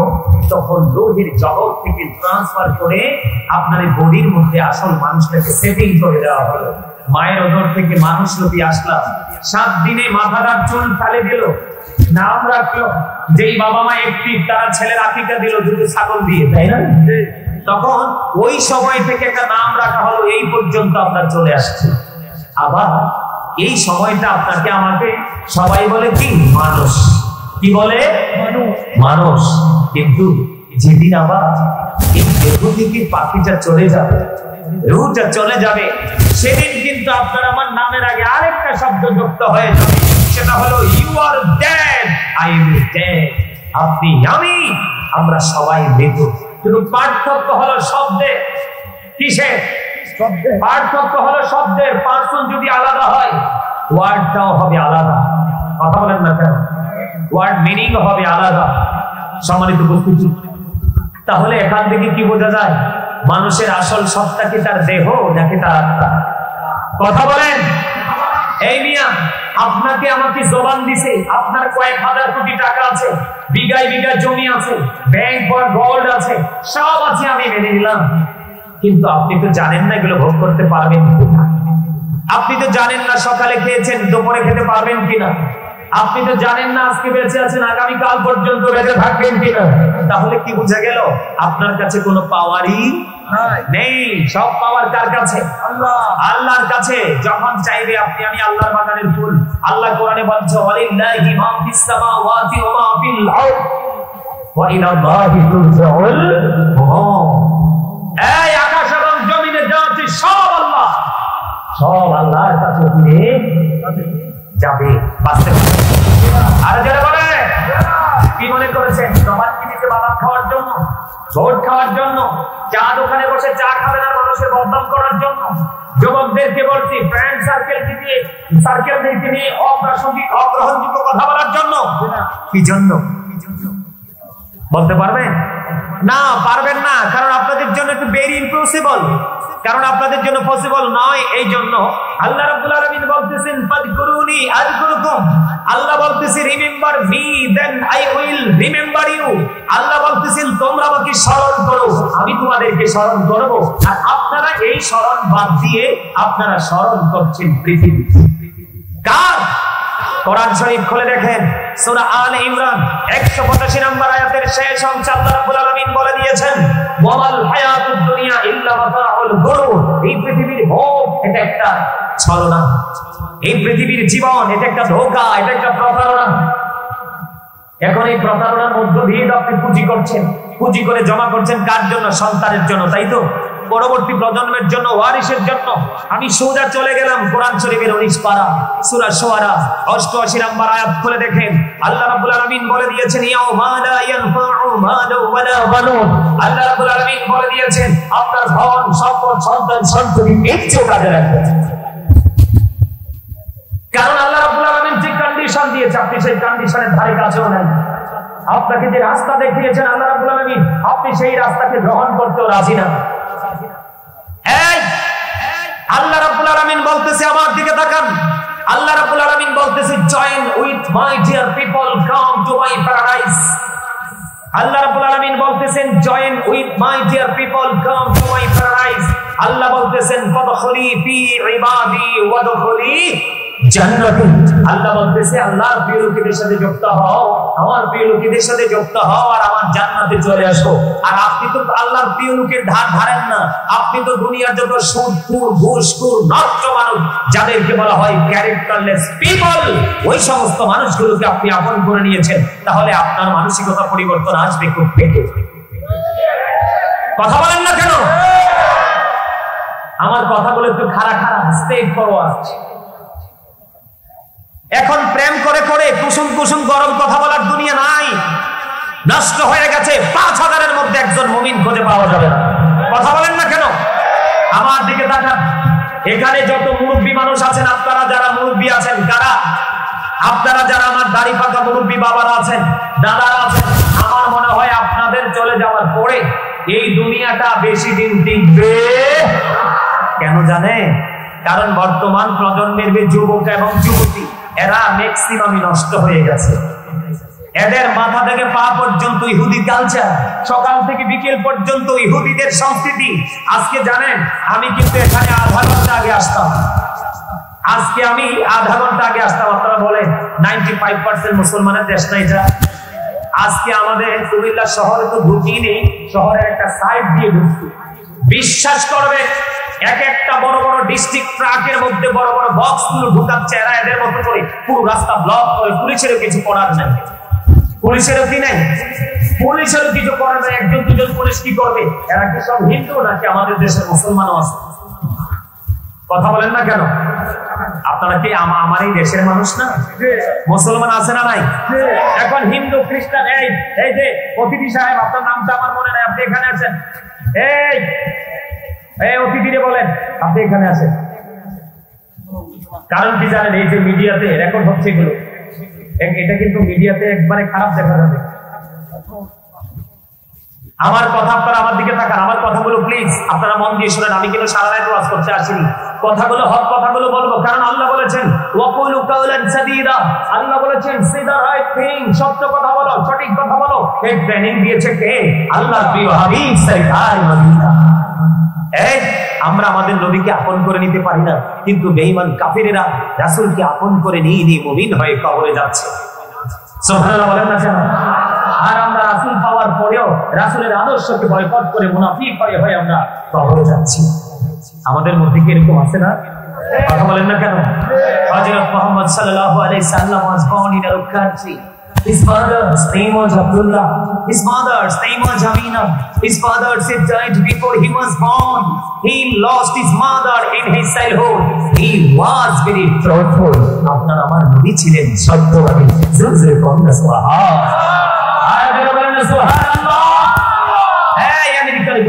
Speaker 1: তখন রুহের জগৎ থেকে ট্রান্সফার করে আপনার বডির মধ্যে আসল মানুষটাকে সেটিং করে দেওয়া হলো। মায়ের উদর থেকে মানুষ রূপী আসলাম, 7 দিনে মাথার চুল ফেলে দিল, নাম রাখলো। যেই বাবা মা একটি, তারা ছেলের আকিকা দিল দুটো ছাগল দিয়ে, তাই না? তখন ওই সময় থেকে একটা নাম রাখা হলো, এই পর্যন্ত আমরা চলে আসছি। আবার এই সময়টা আপনাকে আমাকে সবাই বলে কি? মানুষ। কি বলে? মানুষ। কিন্তু যেদিন আবার এই দেহ থেকে পাখিটা চলে যাবে, রুহটা চলে যাবে, সেদিন কিন্তু আপনার আমার নামের আগে আরেকটা শব্দ যুক্ত হয়ে যাবে, সেটা হলো you are dead, I am dead. আপনি, আমি, আমরা সবাই মৃত। কিন্তু পার্থক্য হলো শব্দে। কিসে? পার্থক্য হলো শব্দের। পার্সন যদি আলাদা হয়, ওয়ার্ডটাও হবে আলাদা। কথা বলেন না কেন? ওয়ার্ড মিনিং হবে আলাদা। সম্মানিত উপস্থিতি, তাহলে এখান থেকে কি বোঝা যায়? মানুষের আসল সত্তা কি তার দেহ নাকি তার আত্মা? কথা বলেন। এই মিয়া আপনাকে আমাকে জবান দিছে, আপনার কয়েক হাজার কোটি টাকা আছে, বিঘায় বিঘা জমি আছে, ব্যাংক বা গোল্ড আছে, সব আছে, আমি মেনে নিলাম। কিন্তু আপনি তো জানেন না এগুলো ভোগ করতে পারবেন কিনা। আপনি তো জানেন না সকালে খেয়েছেন দুপুরে খেতে পারবেন কিনা। আপনি তো জানেন না আজকে বেঁচে আছেন আগামীকাল পর্যন্ত বেঁচে থাকবেন কিনা। তাহলে কি বুঝা গেল? আপনার কাছে কোনো পাওয়ারই নেই। সব পাওয়ার কার কাছে? আল্লাহর কাছে। যখন চাইবে আপনি, আমি আল্লাহর বাগানের ফুল। আল্লাহ কোরআনে বলছে ওয়ালিল্লাহি মা ফিস সামাওয়াতি ওয়া মা ফিল আরদ ওয়া ইলাল্লাহি তুরজাউল উমুর। এই আকাশ এবং জমিনে যা আছে সব আল্লাহ, সব আল্লাহর কাছে নিয়ে যাবে। বাঁচতে পারবে। আর যারা বলে কি মনে করেছেন জমান কিনেছে বাদাম খাওয়ার জন্য, ভোট খাওয়ার জন্য, চা দোকানে বসে চা খাবেন আর মানুষের বদনাম করার জন্য? যুবকদেরকে বলছি ফ্রেন্ড সার্কেলদেরকে নিয়ে অপ্রাসঙ্গিক অগ্রহণযোগ্য কথা বলার জন্য। কি জন্য বলতে পারবেন? না, পারবেন না। কারণ আপনাদের জন্য একটু ভেরি ইম্পসিবল, কারণ আপনাদের জন্য পসিবল নয়। এই জন্য আল্লাহ রাব্বুল আলামিন বলতেছেন ফাযকুরুনি আযকুরুকুম। আল্লাহ বলতেছেন remember me then I will remember you. আল্লাহ বলতেছেন তোমরা আমাকে স্মরণ করো, আমি তোমাদেরকে স্মরণ করব। আর আপনারা এই স্মরণ বাদ দিয়ে আপনারা স্মরণ করছেন পৃথিবী। কার? কোরআন শরীফ খুলে দেখেন, সূরা আলে ইমরান 185 নম্বর আয়াতের শেষ অংশে আল্লাহ রাব্বুল আলামিন বলে দিয়েছেন ওয়াল হায়াতুদ দুনিয়া ইল্লা মাতাউল গুরুর। এই পৃথিবীর ভোগ এটা একটা ছলনা, এই পৃথিবীর জীবন এটা একটা ধোঁকা, এটা একটা প্রতারণা। এখন এই প্রতারণার মধ্য দিয়ে আপনি পুঁজি করছেন, পুঁজি করে জমা করছেন কার জন্য? সন্তানের জন্য, তাই তো? পরবর্তী প্রজন্মের জন্য, ওয়ারিসের জন্য। আমি সোজা চলে গেলাম কোরআন শরীফের 19 পারা সূরা শুআরা 88 নম্বর আয়াত খুলে দেখেন। আল্লাহ রাব্বুল আলামিন বলে দিয়েছেন ইয়াউমা লা ইয়ানফাউ মালু ওয়ালা বানুন। আল্লাহ রাব্বুল আলামিন বলে দিয়েছেন আপনার ধন সম্পদ সন্তান সন্ততি কিচ্ছু কাজে লাগবে না। কারণ আল্লাহ রাব্বুল আলামিন যে কন্ডিশন দিয়েছে আপনি সেই কন্ডিশনের ধারে কাছেও নাই। আপনাকে যে রাস্তা দেখিয়েছেন আল্লাহ রাব্বুল আলামিন, আপনি সেই রাস্তাকে গ্রহণ করতেও রাজি না। এই আল্লাহ রাব্বুল আলামিন বলতেছে, আমার দিকে তাকান। আল্লাহ রাব্বুল আলামিন বলতেছে join with my dear people, come to my paradise. আল্লাহ রাব্বুল আলামিন বলতেছেন join with my dear people, come to my paradise. আল্লাহ বলতেছেন ফাদখুলি ফি ইবাদি ওয়াদখুলি জান্নাতি। আল্লাহ বলতেছে আল্লাহর প্রিয় লোকেদের সাথে যুক্ত হও, আমার প্রিয় লোকেদের সাথে যুক্ত হও আর আমার জান্নাতে চলে আসো। আর আপনি তো আল্লাহর প্রিয় লোকের ধার ধারেন না, আপনি তো দুনিয়ার যত সুদখোর ঘুষখোর নষ্ট মানুষ যাদেরকে বলা হয় ক্যারেক্টারলেস পিপল, ওই সমস্ত মানুষগুলোকে আপনি আপন করে নিয়েছেন। তাহলে আপনার মানসিকতা পরিবর্তন আসবে খুব বেগে। কথা বলেন না কেন? আমার কথাগুলো একটু খাড়া খাড়া স্ট্রেট ফরওয়ার্ড। এখন প্রেম করে করে কুসুম কুসুম গরম কথা বলার দুনিয়া নাই, নষ্ট হয়ে গেছে। 5000-এর মধ্যে একজন মুমিন খুঁজে পাওয়া যাবে না। কথা বলেন না কেন? আমার দিকে তাকান। এখানে যত মুরব্বী মানুষ আছেন, আপনারা যারা মুরব্বী আছেন, কারা? আপনারা যারা আমার দাড়ি পাকা মুরব্বী বাবারা আছেন, দাদারা আছেন, আমার মনে হয় আপনাদের চলে যাওয়ার পরে এই দুনিয়াটা বেশি দিন টিকবে। কেন জানে? কারণ বর্তমান প্রজন্মের যুবক এবং যুবতী এরা ম্যাক্সিমামই নষ্ট হয়ে গেছে। এদের মাথা থেকে পা পর্যন্ত ইহুদি কালচার, সকাল থেকে বিকেল পর্যন্ত ইহুদিদের সংস্কৃতি। আজকে জানেন আমি কিন্তু এখানে আধা ঘন্টা আগে আসতাম, আজকে আমি আধা ঘন্টা আগে আসতাম। আপনারা বলেন 95% মুসলমানের দেশ না এটা? আজকে আমাদের কুমিল্লা শহরে তো ঢুকি নেই, শহরের একটা সাইড দিয়ে ঢুকছি। বিশ্বাস করবে এক একটা বড় বড় ডিস্ট্রিক্ট ট্রাকের মধ্যে বড় বড় বক্স গুলো ঢুকাচ্ছে এরা, এদের মতো করে পুরো রাস্তা ব্লক করে। পুলিশেরও কিছু করার নাই, পুলিশেরও কি নাই, পুলিশেরও কিছু করার নাই। একজন দুজন পুলিশ কি করবে? এরা কি সব হিন্দু নাকি আমাদের দেশের মুসলমানও আছে? কথা বলেন না কেন? আপনারা কি আমার এই দেশের মানুষ না? মুসলমান আছে না নাই? এখন হিন্দু খ্রিস্টান, এই যে অতিথি সাহেব, আপনার নামটা আমার মনে নাই, আপনি এখানে আছেন। এই অতিথিরে বলেন আপনি এখানে আছেন। কারণ কি জানেন? এই যে মিডিয়াতে রেকর্ড হচ্ছে এগুলো, এটা কিন্তু মিডিয়াতে একবারে খারাপ দেখা যাবে। আমার কথা আপনারা আমার দিকে তাকান, আমার কথাগুলো প্লিজ আপনারা মন দিয়ে শুনেন। আমি কিন্তু সারা রাত ওয়াজ করতে আসিনি, কথাগুলো হক কথাগুলো বলবো, কারণ আল্লাহ বলেছেন ওয়াকুলু কাওলান সাদীদা, আল্লাহ বলেছেন সে দা রাইট থিং, সত্য কথা বলো, সঠিক কথা বলো। এই ট্রেনিং দিয়েছে কে? আল্লাহ প্রিয় হাবিব সরকার মদিনা। এই আমরা আমাদের নবীকে আপন করে নিতে পারি না, কিন্তু বেঈমান কাফিরেরা রাসূলকে আপন করে নিয়ে মুমিন হয়ে কবরে যাচ্ছে। সুবহানাল্লাহ বলেন না কেন? আর আমরা রাসূল পাওয়ার পরেও রাসূলের আদর্শকে বয়কট করে মুনাফিক হয়ে আমরা কবরে যাচ্ছি। আমাদের মধ্যে কি এরকম আছে না? কথা বলেন না কেন? হযরত মুহাম্মদ সাল্লাল্লাহু আলাইহি সাল্লাম was born in a country. His father's name was Abdullah. His mother's name was Amina. His father said died before he was born. He lost his mother in his childhood. He was very truthful. আপনার আমার নবী ছিলেন সত্যবাদী। জোরে বলুন সুবহানাল্লাহ।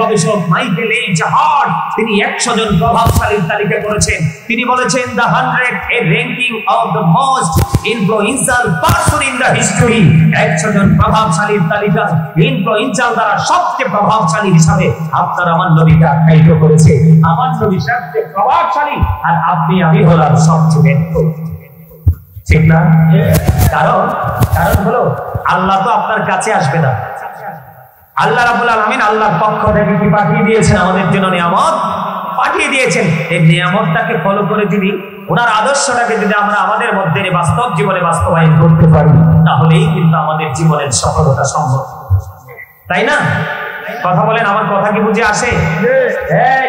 Speaker 1: গবেষক Michael H heart তিনি 100 জন প্রভাবশালীর তালিকা করেছেন। তিনি বলেছেন the 100 a ranking of the most influential person in the history। 100 জন প্রভাবশালীর তালিকা ইনফ্লুয়েন্সিয়াল দ্বারা সবচেয়ে প্রভাবশালী হিসাবে আপনার আমার নবীকে আখ্যায়িত করেছে। আমার নবী সবচেয়ে প্রভাবশালী আর আমি হলাম সবচেয়ে ব্যর্থ, ঠিক না? কারণ হলো আল্লাহ তো আপনার কাছে আসবে না। আল্লাহ রাব্বুল আলামিন আল্লাহর পক্ষ থেকে কি পাঠিয়ে দিয়েছেন? আমাদের জন্য নিয়ামত পাঠিয়ে দিয়েছেন। এই নিয়ামতটাকে ফলো করে যদি ওনার আদর্শটাকে যদি আমরা আমাদের মধ্যে বাস্তব জীবনে বাস্তবায়ন করতে পারি, তাহলেই কিন্তু আমাদের জীবনের সফলতা সম্ভব, তাই না? কথা বলেন, আমার কথা কি বুঝে আসে? এই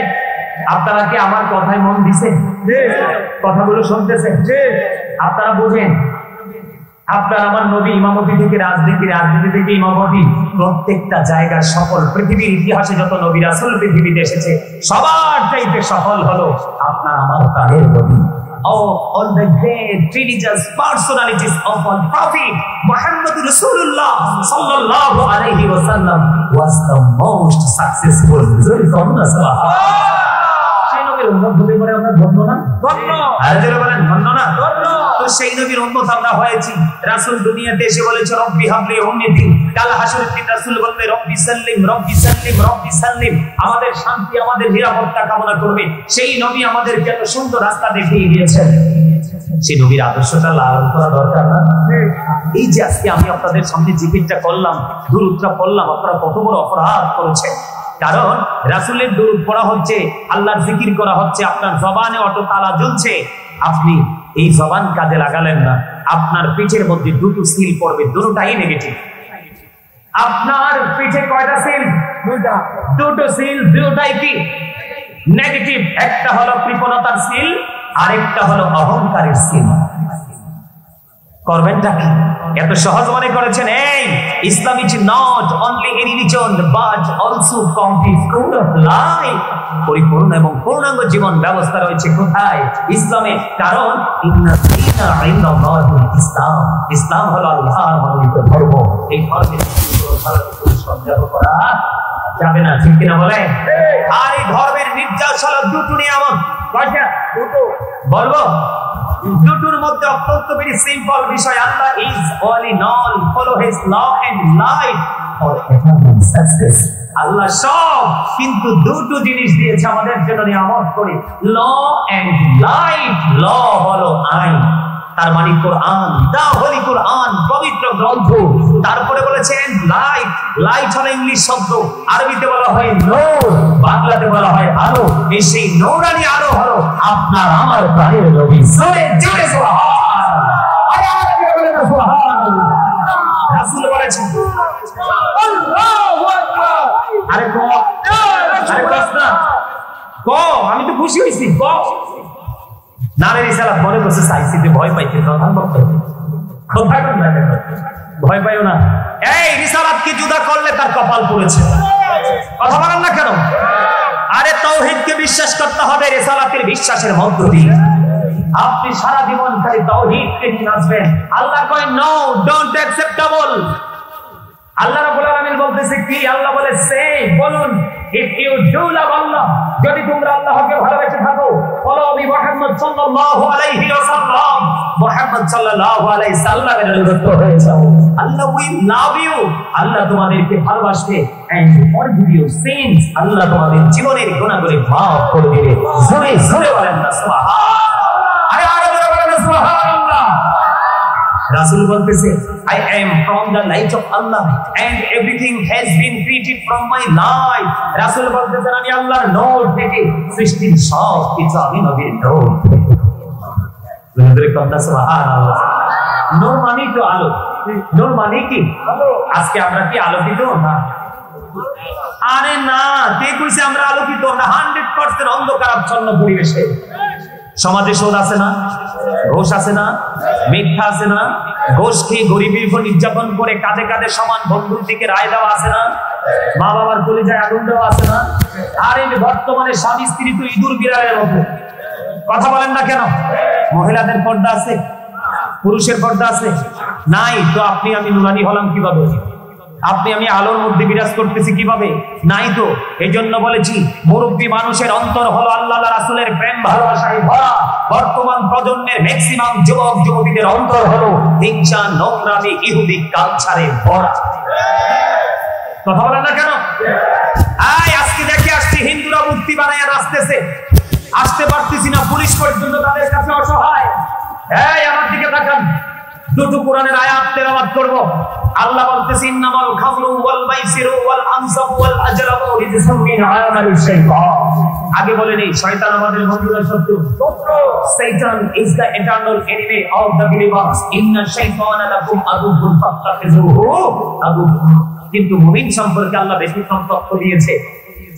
Speaker 1: আপনারা কি আমার কথায় মন দিছেন? কথাগুলো শুনতেছেন? আপনারা বুঝেন আপনার আমার নবী ইমামতি থেকে রাজনীতি থেকে ইমামতি, প্রত্যেকটা জায়গার সফল, পৃথিবীর ইতিহাসে যত নবী রাসূল পৃথিবীতে এসেছে সবার চাইতে সফল হলো আপনার আমার প্রাণের নবী। All the great religious personalities of our Prophet Muhammad Rasulullah sallallahu alaihi wasallam was the most successful. সেই নবীর উম্মত আমরা হয়েছি। রাসূল দুনিয়াতে এসে বলেছে রব্বি হাবলি উম্মতি, কাল হাসরের দিন রাসূল বলবে রব্বি সাল্লিম রব্বি সাল্লিম রব্বি সাল্লিম, আমাদের শান্তি আমাদের নিরাপত্তা কামনা করবে। সেই নবী আমাদেরকে এত সুন্দর রাস্তা দেখিয়ে দিয়েছেন, সেই নবীর আদর্শটা লালন করা দরকার না? এই যে আজকে আমি আপনাদের সামনে জিকিরটা করলাম, দুরূদটা পড়লাম, আপনারা কত বড় অপরাধ করেছেন। কারণ রাসূলের দুরূদ পড়া হচ্ছে, আল্লাহর জিকির করা হচ্ছে, আপনার জবানে অটো তালা জ্বলছে, আপনি এই জবান কাজে লাগালেন না, আপনার পিঠের মধ্যে দুটো সিল পড়বে, দুটোটাই নেগেটিভ। আপনার পিঠে কয়টা সিল? দুটো সিল, দুটোটাই কি নেগেটিভ। একটা হলো কৃপণতার সিল, আরেকটা হলো অহংকারের সিল। করবেনটা কি? এত সহজ মনে করেছেন? এই Islam is not only a religion but also complete code of life. পরিপূর্ণ এবং পূর্ণাঙ্গ জীবন ব্যবস্থা রয়েছে কোথায়? ইসলামে। কারণ ইসলাম, ইসলাম হলো আল্লাহর মনোনীত ধর্ম। এই ধর্মের সন্দেহ করা যাবে না, ঠিক কিনা বলে? আর এই ধর্মের নির্যাস হলো দুটো নিয়ামত। কয়টা? দুটো। বলবো দুটোর মধ্যে অত্যন্ত বেশি সিম্পল বিষয়। Allah is all in all, follow his law and life for eternal success. আল্লাহ সব, কিন্তু দুটো জিনিস দিয়েছে আমাদের জন্য নিয়ামত করে, ল এন্ড লাইফ। ল হলো আইন, তার মানে কোরআন, দা হোলি কোরআন, পবিত্র গ্রন্থ। তারপরে বলেছেন লাইট, লাইট হলো ইংলিশ শব্দ, আরবিতে বলা হয় নূর, বাংলাতে বলা হয় আলো। এই সেই নূরানি আলো হলো আপনার আমার প্রাণের নবী। জোরে জোরে সুবহানাল্লাহ। রাসূল বলেছেন আল্লাহু আকবার। আরে কো, আরে কষ্ট কো, আমি তো খুশি হইছি। কো নারে রিসালাত মনে করছে সাইসিতে ভয় পাইতে প্রধান বক্তা কোথায় কোন না, ভয় পাইও না। এই রিসালাতকে জুদা করলে তার কপাল পুড়েছে। কথা বলেন না কেন? আরে তাওহীদকে বিশ্বাস করতে হবে রিসালাতের বিশ্বাসের মধ্য দিয়ে। আপনি সারা জীবন খালি তাওহীদকে নিয়ে আসবেন। আল্লাহ কয় নো, ডোন্ট অ্যাকসেপ্টেবল। আল্লাহ রাব্বুল আলামিন বলতেছে কি? আল্লাহ বলে বলুন, ইফ ইউ ডু লাভ আল্লাহ, যদি তোমরা আল্লাহকে ভালোবেসে থাকো, ফলো নবী মুহাম্মদ সাল্লাল্লাহু আলাইহি ওয়াসাল্লাম মুহাম্মদ সাল্লাল্লাহু আলাইহি সাল্লামের অনুগত হয়ে যাও। আল্লাহ উই লাভ ইউ, আল্লাহ তোমাদেরকে ভালোবাসবে। এন্ড ফরগিভ ইউ সিনস, আল্লাহ তোমাদের জীবনের গুনাহগুলি মাফ করে দিবে। জোরে জোরে বলেন না সুবহানাল্লাহ। আরে আরে জোরে বলেন না সুবহানাল্লাহ। রাসূল বলতেছে I am from the light of Allah and everything has been created from my light. রাসূল বলতেছেন আমি আল্লাহর নূর থেকে, সৃষ্টির সব কিছু আমি নবীর নূর থেকে। জোরে কন্যা সুবহানাল্লাহ। নূর মানে তো আলো, নূর মানে কি আলো। আজকে আমরা কি আলোকিত না? আরে না, কে কইছে আমরা আলোকিত না? 100% অন্ধকারাচ্ছন্ন পরিবেশে। সমাজে সুদ আছে না, ঘোষ আছে না, মিথ্যা আছে না, ঘোষ খেয়ে গরিবের উপর নির্যাতন করে কাঁধে কাঁধে সমান বন্ধুর দিকে রায় দেওয়া আছে না, মা বাবার কলিজায় আগুন দেওয়া আছে না। আর এই বর্তমানে স্বামী স্ত্রী তো ইঁদুর বিড়ালের মতো। কথা বলেন না কেন? মহিলাদের পর্দা আছে, পুরুষের পর্দা আছে নাই। তো আপনি আমি নুরানি হলাম কিভাবে? আপনি আমি আলোর মধ্যে বিরাজ করতেছি কিভাবে? নাই তো। এই জন্য বলেছি মুরব্বী মানুষের অন্তর হলো আল্লাহ রাসূলের প্রেম ভালোবাসায় ভরা। বর্তমান প্রজন্মের ম্যাক্সিমাম যুবক যুবতীদের অন্তর হলো হিংসা, নোংরামি, ইহুদি কালচারে ভরা। কথা বলেন না কেন? আজকে দেখে আসছি হিন্দুরা মূর্তি বানায় আসতেছে, আসতে পারতেছি না, পুলিশ পর্যন্ত তাদের কাছে অসহায়। আমার দিকে তাকান, দুটো কোরআনের আয়াত তেলাওয়াত করব। আল্লাহ বলতেছে ইন্নামাল খামরু ওয়াল মাইসিরু ওয়াল আনসাবু ওয়াল আজলামু রিজসুম মিন আমালিশ শাইতান। আগে বলেন এই শয়তান আমাদের বন্ধুরা শত্রু। Satan is the eternal enemy of the believers. Inna shaytana lakum aduwwun fattakhidhuhu aduwwan। কিন্তু মুমিন সম্পর্কে আল্লাহ ব্যতিক্রম তথ্য দিয়েছে।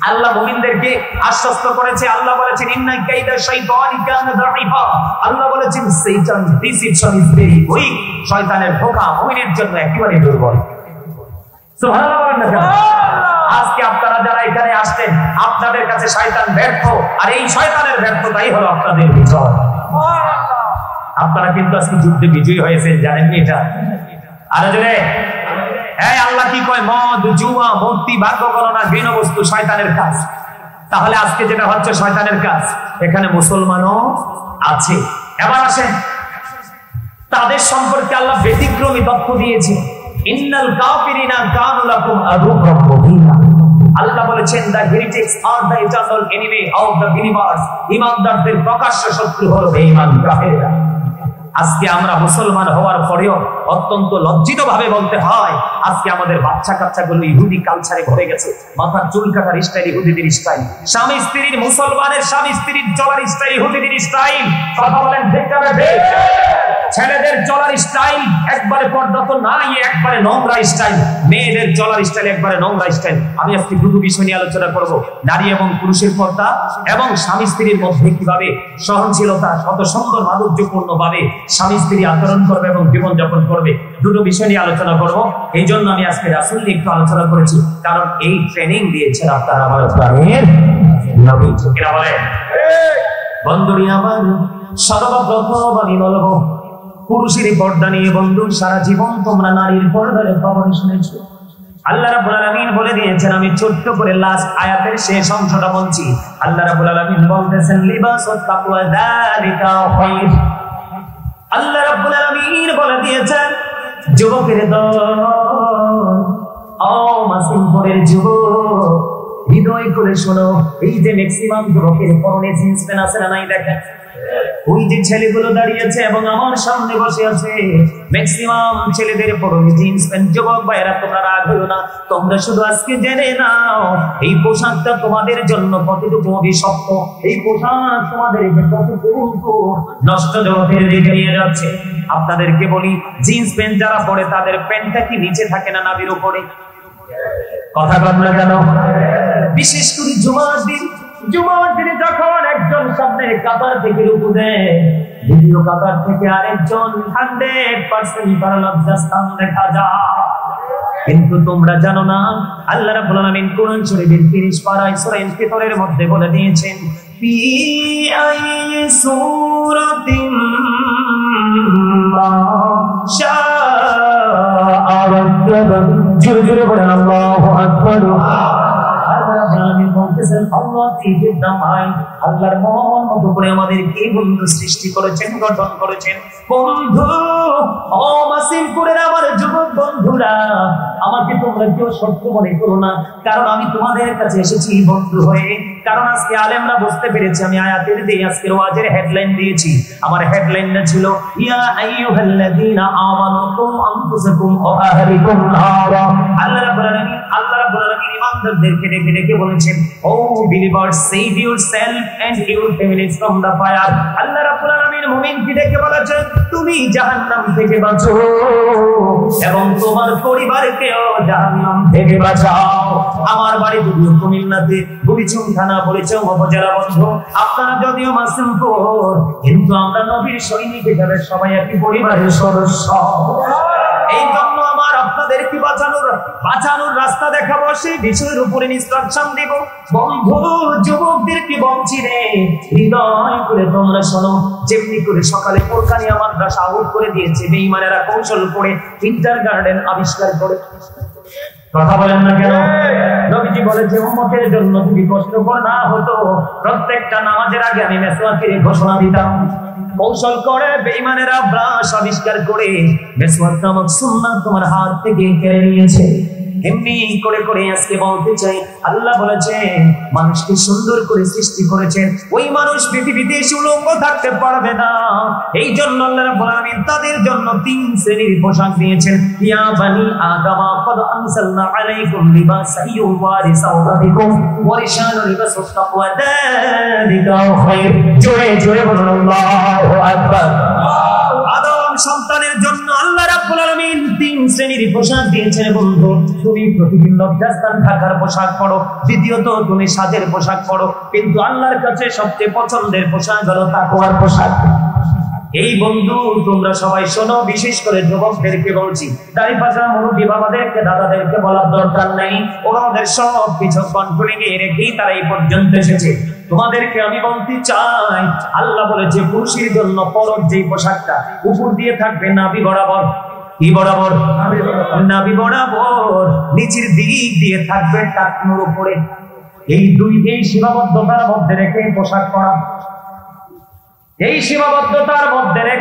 Speaker 1: আল্লাহ মুমিনদেরকে আশ্বস্ত করেছে। আল্লাহ বলেছেন ইন্না কাইদা শাইতানি কানা দাঈফা। আল্লাহ বলেছেন শয়তান ডিসিপশন ইজ ভেরি উইক। শয়তানের ধোঁকা মুমিনের জন্য একেবারে দুর্বল। সুবহানাল্লাহ। আজকে আপনারা যারা এখানে আসছেন, আপনাদের কাছে শয়তান ব্যর্থ, আর এই শয়তানের ব্যর্থতাই হলো আপনাদের বিজয়। আপনারা কিন্তু আজকে যুদ্ধে বিজয়ী হয়েছেন, জানেন কি এটা? আর জোরে আল্লাহ কি কয়? মদ, জুয়া, মূর্তি, ভাগ্য গণনা, ঘৃণ বস্তু শয়তানের কাজ। তাহলে আজকে যেটা হচ্ছে শয়তানের কাজ, এখানে মুসলমানও আছে। এবার আসেন, তাদের সম্পর্কে আল্লাহ ব্যতিক্রমী তথ্য দিয়েছে। ইন্নাল কাফিরিনা কানু লাকুম আদুওয়াম মুবিনা। আল্লাহ বলেছেন the heretics are the eternal enemy of the believers। ঈমানদারদের প্রকাশ্য শত্রু হলো বেঈমান কাফেররা। আজকে আমরা মুসলমান হওয়ার পরেও অত্যন্ত লজ্জিত ভাবে বলতে হয়, আজকে আমাদের বাচ্চা কাচ্চাগুলো ইহুদি কালচারে ভরে গেছে। মাথার চুল কাটার স্টাইল ইহুদিদের স্টাইল, স্বামী স্ত্রীর, মুসলমানের স্বামী স্ত্রীর চলার স্টাইল ইহুদিদের স্টাইল। কথা বলেন ঠিক না ঠিক? ছেলেদের চলার স্টাইল একবারে পর্দা তো নাই, একবারে নোংরা স্টাইল। মেয়েদের চলার স্টাইল একবারে নোংরা স্টাইল। আমি আজকে দুটো বিষয় নিয়ে আলোচনা করব, নারী এবং পুরুষের পর্দা এবং স্বামী স্ত্রীর মধ্যে কিভাবে সহনশীলতা কত সুন্দর মাধুর্যপূর্ণ ভাবে স্বামী স্ত্রী আচরণ করবে এবং জীবন যাপন করবে। দুটো বিষয় নিয়ে আলোচনা করব। এই জন্য আমি আজকে রাসূল নিয়ে একটু আলোচনা করেছি, কারণ এই ট্রেনিং দিয়েছেন আপনার আমার প্রাণের নবী। কিনা বলেন? বন্ধুরি আমার, সর্বপ্রথম আমি বলবো পুরুষের পর্দা নিয়ে। বন্ধু, সারা জীবন তোমরা নারীর পর্দার খবর শুনেছো। আল্লাহ রাব্বুল আলামিন বলে দিয়েছেন, আমি ছোট্ট করে লাস্ট আয়াতের শেষ অংশটা বলছি। আল্লাহ রাব্বুল আলামিন বলতেছেন লিবাসুত তাকওয়া যালিকা খায়র। আল্লাহ রাব্বুল আলামিন বলে দিয়েছেন, যুবকের দল, ও মাসিমপুরের যুবক, হৃদয় করে শোনো। এই যে ম্যাক্সিমাম যুবকের পরনে জিন্স প্যান্ট আছে না নাই? দেখেন ওই যে ছেলেগুলো দাঁড়িয়েছে এবং আমার সামনে বসে আছে, ম্যাক্সিমাম ছেলেদের পরনে জিন্স প্যান্ট। যুবক ভাইরা, তোমরা রাগ হইও না, তোমরা শুধু আজকে জেনে নাও এই পোশাকটা তোমাদের জন্য কতটুকু অভিশপ্ত। এই পোশাক তোমাদেরকে কতটুকু নষ্ট জগতের দিকে নিয়ে যাচ্ছে। আপনাদেরকে বলি, জিন্স প্যান্ট যারা পরে তাদের প্যান্টটা কি নিচে থাকে না নাভির উপরে? কথা বল না কেন? বিশেষ করে জুমার দিন, জুমার দিনে যখন একজন সামনে কাতার থেকে রুকু দেয়, দ্বিতীয় কাতার থেকে আরেকজন 100% লজ্জাস্থান দেখা যায়। কিন্তু তোমরা জানো না, আল্লাহ রাব্বুল আলামিন কোরআন শরীফের 30 পারায় সূরা ইনফিতরের মধ্যে বলে দিয়েছেন, ফি আইয়ি সূরাতিন মা শাআ রাব্বুকা। জোরে জোরে বলেন আল্লাহু আকবার। আল্লাহর মন মতো করে আমাদেরকে বন্ধু সৃষ্টি করেছেন, গঠন করেছেন। বন্ধু, ও মাসিমপুরের আমার যুবক বন্ধুরা, আমাকে তোমরা কেউ সত্য মনে করো না, কারণ আমি তোমাদের কাছে এসেছি বন্ধু হয়ে। কারণ আজকে আলেমরা বুঝতে পেরেছে আমি আয়াতের দিয়ে আজকের ওয়াজের হেডলাইন দিয়েছি। আমার হেডলাইনটা ছিল ইয়া আইয়ুহাল্লাযীনা আমানু কু আনফুসাকুম ওয়া আহলিকুম নারা। আল্লাহ রাব্বুল আলামিন ইমানদারদেরকে ডেকে ডেকে বলেছেন, O believers, save yourself and your families from the fire. আল্লাহ রাব্বুল আলামিন মুমিনকে ডেকে বলেছেন, তুমি জাহান্নাম থেকে বাঁচো এবং তোমার পরিবারকেও জাহান্নাম থেকে বাঁচাও। আমার বাড়ি যদিও কুমিল্লাতে, বুড়িচুং থানা, বুড়িচুং উপজেলা বন্ধু। আপনারা যদিও মাসিমপুর, কিন্তু আমরা নবীর সৈনিক হিসেবে সবাই একই পরিবারের সদস্য। এই জন্য আমার আপনাদেরকে বাঁচানোর রাস্তা দেখাবো, সেই বিষয়ের উপরে ইনস্ট্রাকশন দিব। বন্ধু, যুবকদেরকে বলছি রে, হৃদয় করে তোমরা শোনো। যেমনি করে সকালে কোরকানিয়া মাদ্রাসা আউট করে দিয়েছে বেঈমানেরা কৌশল করে, ইন্টারগার্ডেন আবিষ্কার করে। কথা বলেন না কেন? নবীজি বলেছে উম্মতের জন্য যদি কষ্টকর না হতো, প্রত্যেকটা নামাজের আগে আমি মেসওয়াকের ঘোষণা দিতাম। কৌশল করে বেঈমানেরা ব্রাশ আবিষ্কার করে মেসওয়াক নামক সুন্নাত তোমার হাত থেকে কেড়ে নিয়েছে। এমনি করে করে আজকে বলতে চাই, আল্লাহ বলেছেন মানুষকে সুন্দর করে সৃষ্টি করেছেন, ওই মানুষ পৃথিবীতে উলঙ্গ থাকতে পারবে না। এই জন্য আল্লাহ রাব্বুল আলামিন তাদের জন্য 3 শ্রেণীর পোশাক দিয়েছেন। ইয়া বানি আদম ক্বাদ আনসালনা আলাইকুম লিবাসান ইউওয়ারি সাওআতিকুম ওয়া রিশানুল লিবাসুত তাকওয়া যালিকা খায়র। জোরে জোরে বলুন আল্লাহু আকবার। আদম সন্তানের জন্য আল্লাহ রাব্বুল আলামিন 3 শ্রেণীর পোশাক দিয়েছেন। বন্ধু, তুমি প্রতিদিন লজ্জাস্থান ঢাকার পোশাক পরো, দ্বিতীয়ত তুমি সাজের পোশাক পরো, কিন্তু আল্লাহর কাছে সবচেয়ে পছন্দের পোশাক হলো তাকওয়ার পোশাক। এই বন্ধু, তোমরা সবাই শোনো, বিশেষ করে যুবকদেরকে বলছি। দাড়ি পাকা মুরব্বি বাবাদেরকে, দাদাদেরকে বলার দরকার নেই, ওরা ওদের সব কিছু কন্ট্রোলিং এ রেখেই তারা এই পর্যন্ত এসেছে। তোমাদেরকে আমি বলতে চাই, আল্লাহ বলেছে পুরুষের জন্য ফরজ যেই পোশাকটা উপর দিয়ে থাকবে নাভি বরাবর। কি বরাবর? নাভি বরাবর। নিচের দিক দিয়ে থাকবে টাকনুর উপরে। এই সীমাবদ্ধতার মধ্যে রেখে পোশাক পরা, এই সীমাবদ্ধতার মধ্যে রেখে